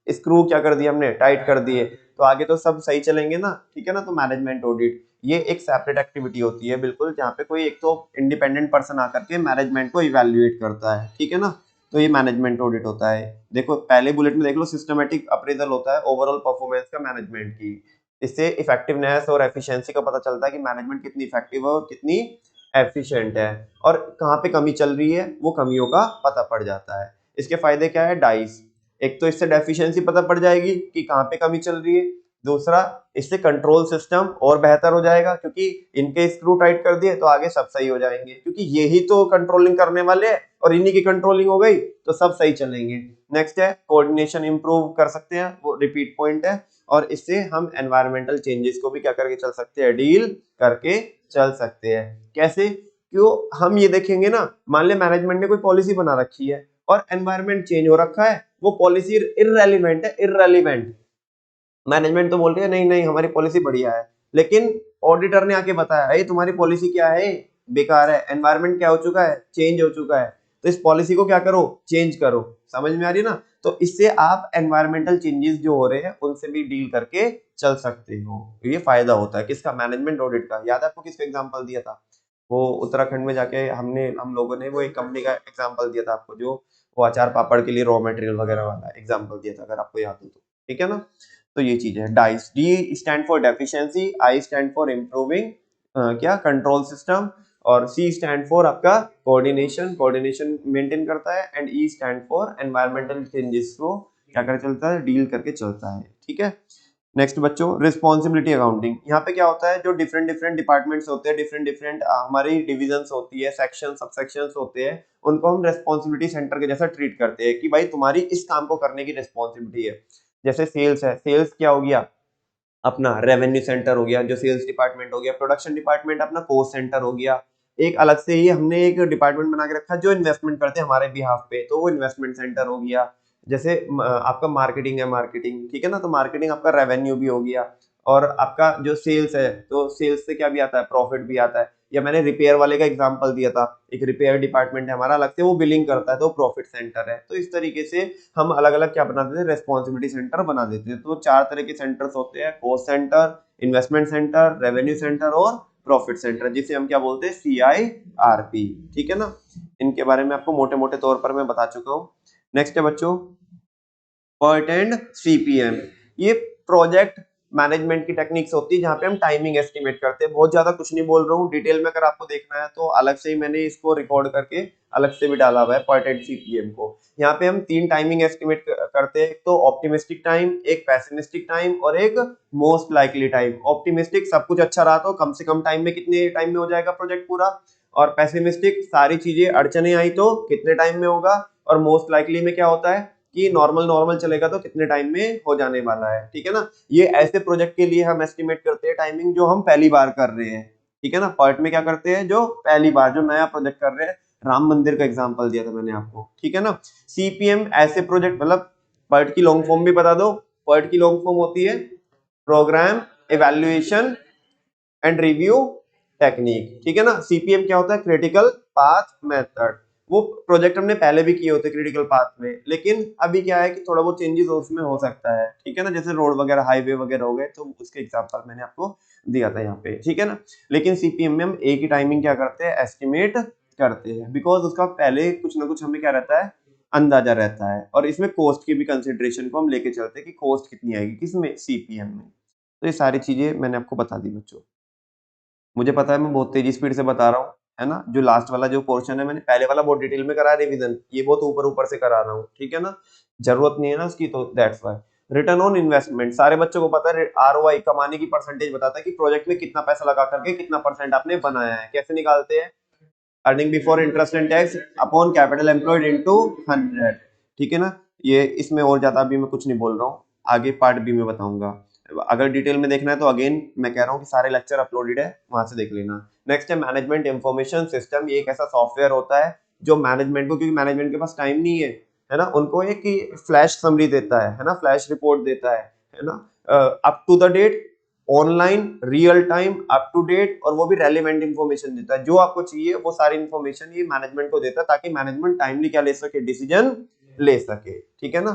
स्क्रू क्या कर दिए हमने, टाइट कर दिए, तो आगे तो सब सही चलेंगे ना, ठीक है ना। तो मैनेजमेंट ऑडिट ये एक सेपरेट एक्टिविटी होती है बिल्कुल, जहाँ पे कोई एक तो इंडिपेंडेंट पर्सन आकर के मैनेजमेंट को इवेल्युएट करता है, ठीक है ना। तो ये मैनेजमेंट ऑडिट होता है। देखो पहले बुलेट में देख लो, सिस्टमेटिक अप्रेजल होता है ओवरऑल परफॉर्मेंस का मैनेजमेंट की। इससे इफेक्टिवनेस और एफिशिएंसी का पता चलता है कि मैनेजमेंट कितनी इफेक्टिव है और कितनी एफिशिएंट है, और कहाँ पे कमी चल रही है वो कमियों का पता पड़ जाता है। इसके फायदे क्या है, डाइस, एक तो इससे डेफिशिएंसी पता पड़ जाएगी कि कहाँ पे कमी चल रही है। दूसरा, इससे कंट्रोल सिस्टम और बेहतर हो जाएगा, क्योंकि इनके स्क्रू टाइट कर दिए तो आगे सब सही हो जाएंगे, क्योंकि यही तो कंट्रोलिंग करने वाले हैं और इन्हीं की कंट्रोलिंग हो गई तो सब सही चलेंगे। नेक्स्ट है कोऑर्डिनेशन इंप्रूव कर सकते हैं, वो रिपीट पॉइंट है। और इससे हम एनवायरमेंटल चेंजेस को भी क्या करके चल सकते हैं, डील करके चल सकते हैं। कैसे, क्यों, हम ये देखेंगे ना, मान ले मैनेजमेंट ने कोई पॉलिसी बना रखी है और एनवायरमेंट चेंज हो रखा है, वो पॉलिसी इररेलेवेंट है, इररेलेवेंट। मैनेजमेंट तो बोल रही है नहीं नहीं हमारी पॉलिसी बढ़िया है, लेकिन ऑडिटर ने आके बताया ये तुम्हारी पॉलिसी क्या है, बेकार है, एनवायरमेंट क्या हो चुका है, चेंज हो चुका है, तो इस पॉलिसी को क्या करो, चेंज करो। समझ में आ रही है ना। तो इससे आप एनवायरमेंटल चेंजेस जो हो रहे हैं उनसे भी डील करके चल सकते हो। ये फायदा होता है किसका, मैनेजमेंट ऑडिट का। याद है आपको किसका एग्जांपल दिया था, वो उत्तराखंड में जाके हम लोगों ने वो एक कंपनी का एग्जांपल दिया था आपको, जो वो अचार पापड़ के लिए रॉ मटेरियल वगैरह वाला एग्जांपल दिया था, अगर आपको याद हो तो, ठीक है ना। तो ये चीज है dice. D stand for deficiency, I stand for improving क्या कंट्रोल सिस्टम, और सी स्टैंड फॉर आपका कोऑर्डिनेशन, कोऑर्डिनेशन मेंटेन करता है, and E stand for environmental changes को क्या कर चलता है, डील करके चलता है, ठीक है। नेक्स्ट बच्चों, रिस्पॉन्सिबिलिटी अकाउंटिंग। यहाँ पे क्या होता है, जो डिफरेंट डिफरेंट डिपार्टमेंट्स होते हैं, डिफरेंट डिफरेंट हमारी डिविजन्स होती है, सेक्शन सब सेक्शंस होते हैं, उनको हम रिस्पॉन्सिबिलिटी सेंटर के जैसा ट्रीट करते हैं कि भाई तुम्हारी इस काम को करने की रिस्पॉन्सिबिलिटी है। जैसे सेल्स है, सेल्स क्या हो गया, अपना रेवेन्यू सेंटर हो गया, जो सेल्स डिपार्टमेंट हो गया। प्रोडक्शन डिपार्टमेंट अपना कॉस्ट सेंटर हो गया। एक अलग से ही हमने एक डिपार्टमेंट बना के रखा जो इन्वेस्टमेंट करते हैं हमारे बिहाफ पे, तो वो इन्वेस्टमेंट सेंटर हो गया। जैसे आपका मार्केटिंग है, मार्केटिंग ठीक है ना, तो मार्केटिंग आपका रेवेन्यू भी हो गया, और आपका जो सेल्स है तो सेल्स से क्या भी आता है, प्रॉफिट भी आता है। या मैंने रिपेयर वाले का एग्जांपल दिया था, एक रिपेयर डिपार्टमेंट है हमारा अलग से, वो बिलिंग करता है तो प्रॉफिट सेंटर है। तो इस तरीके से हम अलग अलग क्या बना देते हैं, रेस्पॉन्सिबिलिटी सेंटर बना देते हैं। तो 4 तरह के सेंटर्स होते हैं, cost centre, investment centre, revenue centre और प्रॉफिट सेंटर, जिसे हम क्या बोलते हैं, CIRP। ठीक है ना, इनके बारे में आपको मोटे मोटे तौर पर मैं बता चुका हूँ। नेक्स्ट है बच्चों PERT एंड CPM। ये प्रोजेक्ट मैनेजमेंट की टेक्निक्स होती है जहां पे हम टाइमिंग एस्टिमेट करते हैं। बहुत ज्यादा कुछ नहीं बोल रहा हूँ, डिटेल में अगर आपको देखना है तो अलग से ही मैंने इसको रिकॉर्ड करके अलग से भी डाला हुआ है PERT एंड CPM को। यहाँ पे हम 3 टाइमिंग एस्टिमेट करते हैं, एक तो ऑप्टिमिस्टिक टाइम, एक पेसिमिस्टिक टाइम और एक मोस्ट लाइकली टाइम। ऑप्टिमिस्टिक सब कुछ अच्छा रहा तो कम से कम टाइम में, कितने टाइम में हो जाएगा प्रोजेक्ट पूरा, और पेसिमिस्टिक सारी चीजें अड़चने आई तो कितने टाइम में होगा, और मोस्ट लाइकली में क्या होता है कि नॉर्मल नॉर्मल चलेगा तो कितने टाइम में हो जाने वाला है। ठीक है ना, ये ऐसे प्रोजेक्ट के लिए हम एस्टिमेट करते हैं टाइमिंग जो हम पहली बार कर रहे हैं। ठीक है ना, पार्ट में क्या करते हैं, जो पहली बार जो नया प्रोजेक्ट कर रहे हैं, राम मंदिर का एग्जांपल दिया था मैंने आपको। ठीक है ना, CPM ऐसे प्रोजेक्ट, मतलब पर्ट की लॉन्ग फॉर्म भी बता दो। पर्ट की लॉन्ग फॉर्म होती है programme evaluation and review technique. ठीक है ना, CPM क्या होता है, क्रिटिकल पाथ मेथड। वो प्रोजेक्ट हमने पहले भी किए होते क्रिटिकल पाथ में, लेकिन अभी क्या है कि थोड़ा बहुत चेंजेस उसमें हो सकता है। ठीक है ना, जैसे रोड वगैरह, हाईवे वगैरह हो गए, तो उसके एग्जांपल मैंने आपको दिया था यहाँ पे। ठीक है ना, लेकिन CPM में हम एक ही टाइमिंग क्या करते हैं, एस्टिमेट करते हैं, बिकॉज उसका पहले कुछ ना कुछ हमें क्या रहता है, अंदाजा रहता है। और इसमें कॉस्ट की भी कंसिडरेशन को हम लेके चलते हैं कि कॉस्ट कितनी आएगी, किसमें, CPM में। तो ये सारी चीजें मैंने आपको बता दी बच्चों। मुझे पता है मैं बहुत तेजी स्पीड से बता रहा हूँ, है ना। जो लास्ट वाला जो पोर्शन है, मैंने पहले वाला बहुत डिटेल में करा है रिवीजन, ये बहुत ऊपर ऊपर से करा रहा हूँ। ठीक है ना, जरूरत नहीं है ना उसकी, तो that's why. Return on investment सारे बच्चों को पता है, ROI कमाने की परसेंटेज बताता है कि प्रोजेक्ट में कितना पैसा लगा करके कितना परसेंट आपने बनाया है। कैसे निकालते हैं, earning before interest and tax upon capital employed into 100। ठीक है ना, ये इसमें और ज्यादा अभी मैं कुछ नहीं बोल रहा हूँ, आगे पार्ट बी में बताऊंगा। अगर डिटेल में देखना है तो अगेन मैं कह रहा हूँ कि सारे लेक्चर अपलोडेड है, वहां से देख लेना। नेक्स्ट है मैनेजमेंट इंफॉर्मेशन सिस्टम। ये एक ऐसा सॉफ्टवेयर होता है जो मैनेजमेंट को, क्योंकि मैनेजमेंट के पास टाइम नहीं है ना, उनको एक फ्लैश समरी देता है ना, फ्लैश रिपोर्ट देता है ना, up to the date, online, real time, up to date, और वो भी रेलिवेंट इंफॉर्मेशन देता है। जो आपको चाहिए वो सारी इंफॉर्मेशन ये मैनेजमेंट को देता है, ताकि मैनेजमेंट टाइमली क्या ले सके, डिसीजन ले सके। ठीक है ना,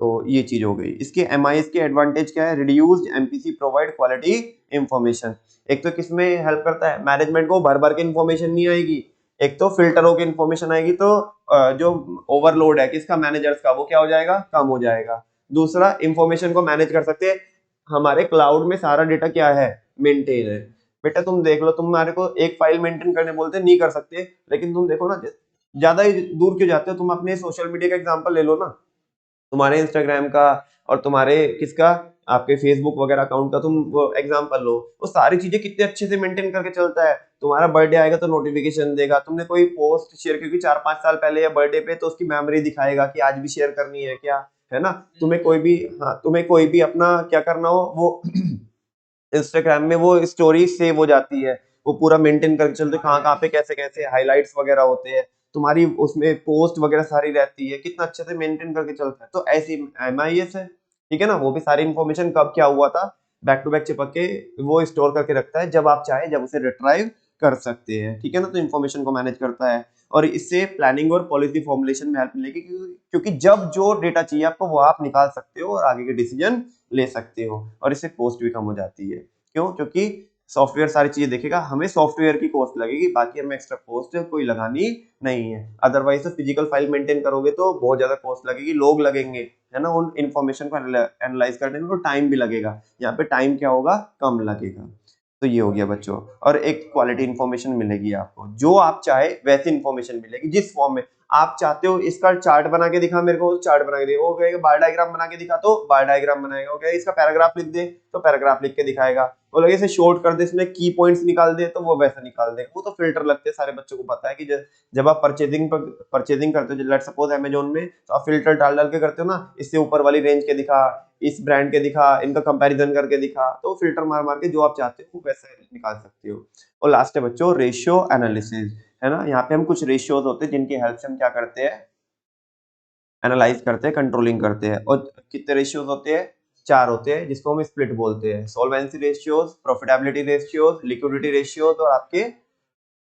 तो ये चीज हो गई। इसके MIS के एडवांटेज क्या है, reduced MPC provide quality information. एक तो किसमें हेल्प करता है, मैनेजमेंट को भर भर के इंफॉर्मेशन नहीं आएगी, एक तो फिल्टर होकर इंफॉर्मेशन आएगी, तो जो ओवरलोड है किसका, मैनेजर्स का, वो क्या हो जाएगा, कम हो जाएगा। दूसरा, इंफॉर्मेशन को मैनेज कर सकते हैं, हमारे क्लाउड में सारा डेटा क्या है, मेंटेन है। बेटा तुम देख लो, तुम्हारे को एक फाइल मेंटेन करने बोलते नहीं कर सकते, लेकिन तुम देखो ना, ज्यादा ही दूर क्यों जाते हो, तुम अपने सोशल मीडिया का एग्जांपल ले लो ना, तुम्हारे इंस्टाग्राम का और तुम्हारे किसका, आपके फेसबुक वगैरह अकाउंट का तुम वो एग्जांपल लो, वो सारी चीजें कितने अच्छे से मेंटेन करके चलता है। तुम्हारा बर्थडे आएगा तो नोटिफिकेशन देगा, तुमने कोई पोस्ट शेयर की 4-5 साल पहले या बर्थडे पे, तो उसकी मेमोरी दिखाएगा कि आज भी शेयर करनी है क्या, है ना। तुम्हें कोई भी, हाँ तुम्हें कोई भी अपना क्या करना हो, वो इंस्टाग्राम में वो स्टोरी सेव हो जाती है, वो पूरा मेंटेन करके चलते, कहाँ कहाँ पे कैसे कैसे हाइलाइट्स वगैरह होते हैं, तुम्हारी उसमें पोस्ट वगैरह सारी रहती है, कितना अच्छे से मेंटेन करके चलता है। तो ऐसी MIS है। ठीक है ना, वो भी सारी इंफॉर्मेशन कब क्या हुआ था बैक टू बैक चिपक के वो स्टोर करके रखता है, जब आप चाहे जब उसे रिट्राइव कर सकते हैं। ठीक है ना, तो इन्फॉर्मेशन को मैनेज करता है, और इससे प्लानिंग और पॉलिसी फॉर्मुलेशन में हेल्प मिलेगी, क्योंकि जब जो डेटा चाहिए आपको वो आप निकाल सकते हो और आगे के डिसीजन ले सकते हो, और इससे कॉस्ट भी कम हो जाती है। क्यों, क्योंकि सॉफ्टवेयर सारी चीजें देखेगा, हमें सॉफ्टवेयर की कॉस्ट लगेगी, बाकी हमें एक्स्ट्रा कॉस्ट कोई लगानी नहीं है। अदरवाइज तो फिजिकल फाइल मेंटेन करोगे तो बहुत ज्यादा कॉस्ट लगेगी, लोग लगेंगे, है ना, उन इन्फॉर्मेशन को एनालाइज करने में, तो टाइम भी लगेगा। यहाँ पे टाइम क्या होगा, कम लगेगा। तो ये हो गया बच्चों, और एक क्वालिटी इंफॉर्मेशन मिलेगी आपको, जो आप चाहे वैसी इंफॉर्मेशन मिलेगी, जिस फॉर्म में आप चाहते हो। इसका चार्ट बना के दिखा मेरे को, चार्ट बना के दे, वो कहेगा बार डायग्राम बना के दिखा, तो बार डायग्राम बनाएगा। वो कहेगा इसका पैराग्राफ लिख दे, तो पैराग्राफ लिख के दिखाएगा। वो लगे इसे शॉर्ट कर दे, इसमें की पॉइंट्स निकाल दे, तो वो वैसा निकाल देगा। वो तो फिल्टर लगते हैं, सारे बच्चों को पता है कि जब आप परचेजिंग करते हो, लेट सपोज अमेजोन में, तो आप फिल्टर डाल डाल के करते हो ना, इससे ऊपर वाली रेंज के दिखा, इस ब्रांड के दिखा, इनका कंपैरिजन करके दिखा, तो फिल्टर मार मार के जो आप चाहते हो वैसे निकाल सकते हो। और लास्ट है बच्चों रेशियो एनालिसिस, है ना। यहाँ पे हम कुछ रेशियोज होते हैं जिनकी हेल्प से हम क्या करते हैं, एनालाइज करते हैं, कंट्रोलिंग करते हैं। और कितने रेशियोज होते हैं? 4 होते हैं, जिसको हम स्प्लिट बोलते हैं। Solvency ratios, profitability ratios, liquidity ratios और आपके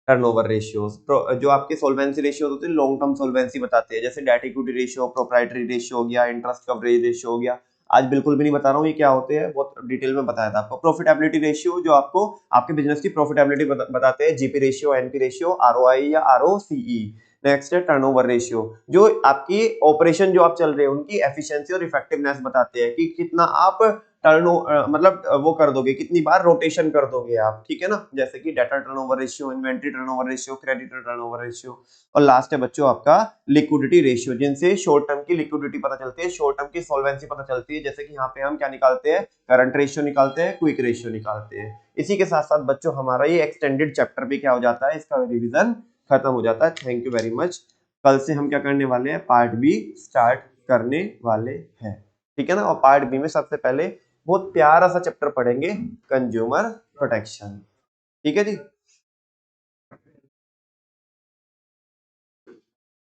टर्नओवर रेशियोज। जो आपके सॉल्वेंसी रेशियोज होते हैं लॉन्ग टर्म सॉल्वेंसी बताते हैं, जैसे debt equity ratio, proprietary ratio हो गया, इंटरेस्ट कवरेज रेशियो हो गया। आज बिल्कुल भी नहीं बता रहा हूँ ये क्या होते हैं, बहुत डिटेल में बताया था आपको। प्रॉफिटेबिलिटी रेशियो जो आपको आपके बिजनेस की प्रॉफिटेबिलिटी बताते हैं, GP ratio, NP ratio, ROI या आरओसीई। नेक्स्ट है टर्नओवर रेशियो, जो आपकी ऑपरेशन जो आप चल रहे हैं उनकी एफिशिएंसी और इफेक्टिवनेस बताते हैं कि कितना आप मतलब वो कर दोगे, कितनी बार रोटेशन कर दोगे आप, ठीक है ना। जैसे कि data turnover ratio, inventory turnover ratio, creditor turnover ratio. और लास्ट है बच्चों आपका लिक्विडिटी रेशियो, जिनसे शॉर्ट टर्म की लिक्विडिटी पता चलती है, शॉर्ट टर्म की सॉल्वेंसी पता चलती है। जैसे कि यहाँ पे हम क्या निकालते हैं, करंट रेशियो निकालते हैं, क्विक रेशियो निकालते हैं। इसी के साथ साथ बच्चों हमारा ये एक्सटेंडेड चैप्टर भी क्या हो जाता है, इसका रिविजन खत्म हो जाता है। Thank you very much. कल से हम क्या करने वाले हैं, पार्ट बी स्टार्ट करने वाले हैं, ठीक है ना। और पार्ट बी में सबसे पहले बहुत प्यारा सा चैप्टर पढ़ेंगे, कंज्यूमर प्रोटेक्शन, ठीक है जी।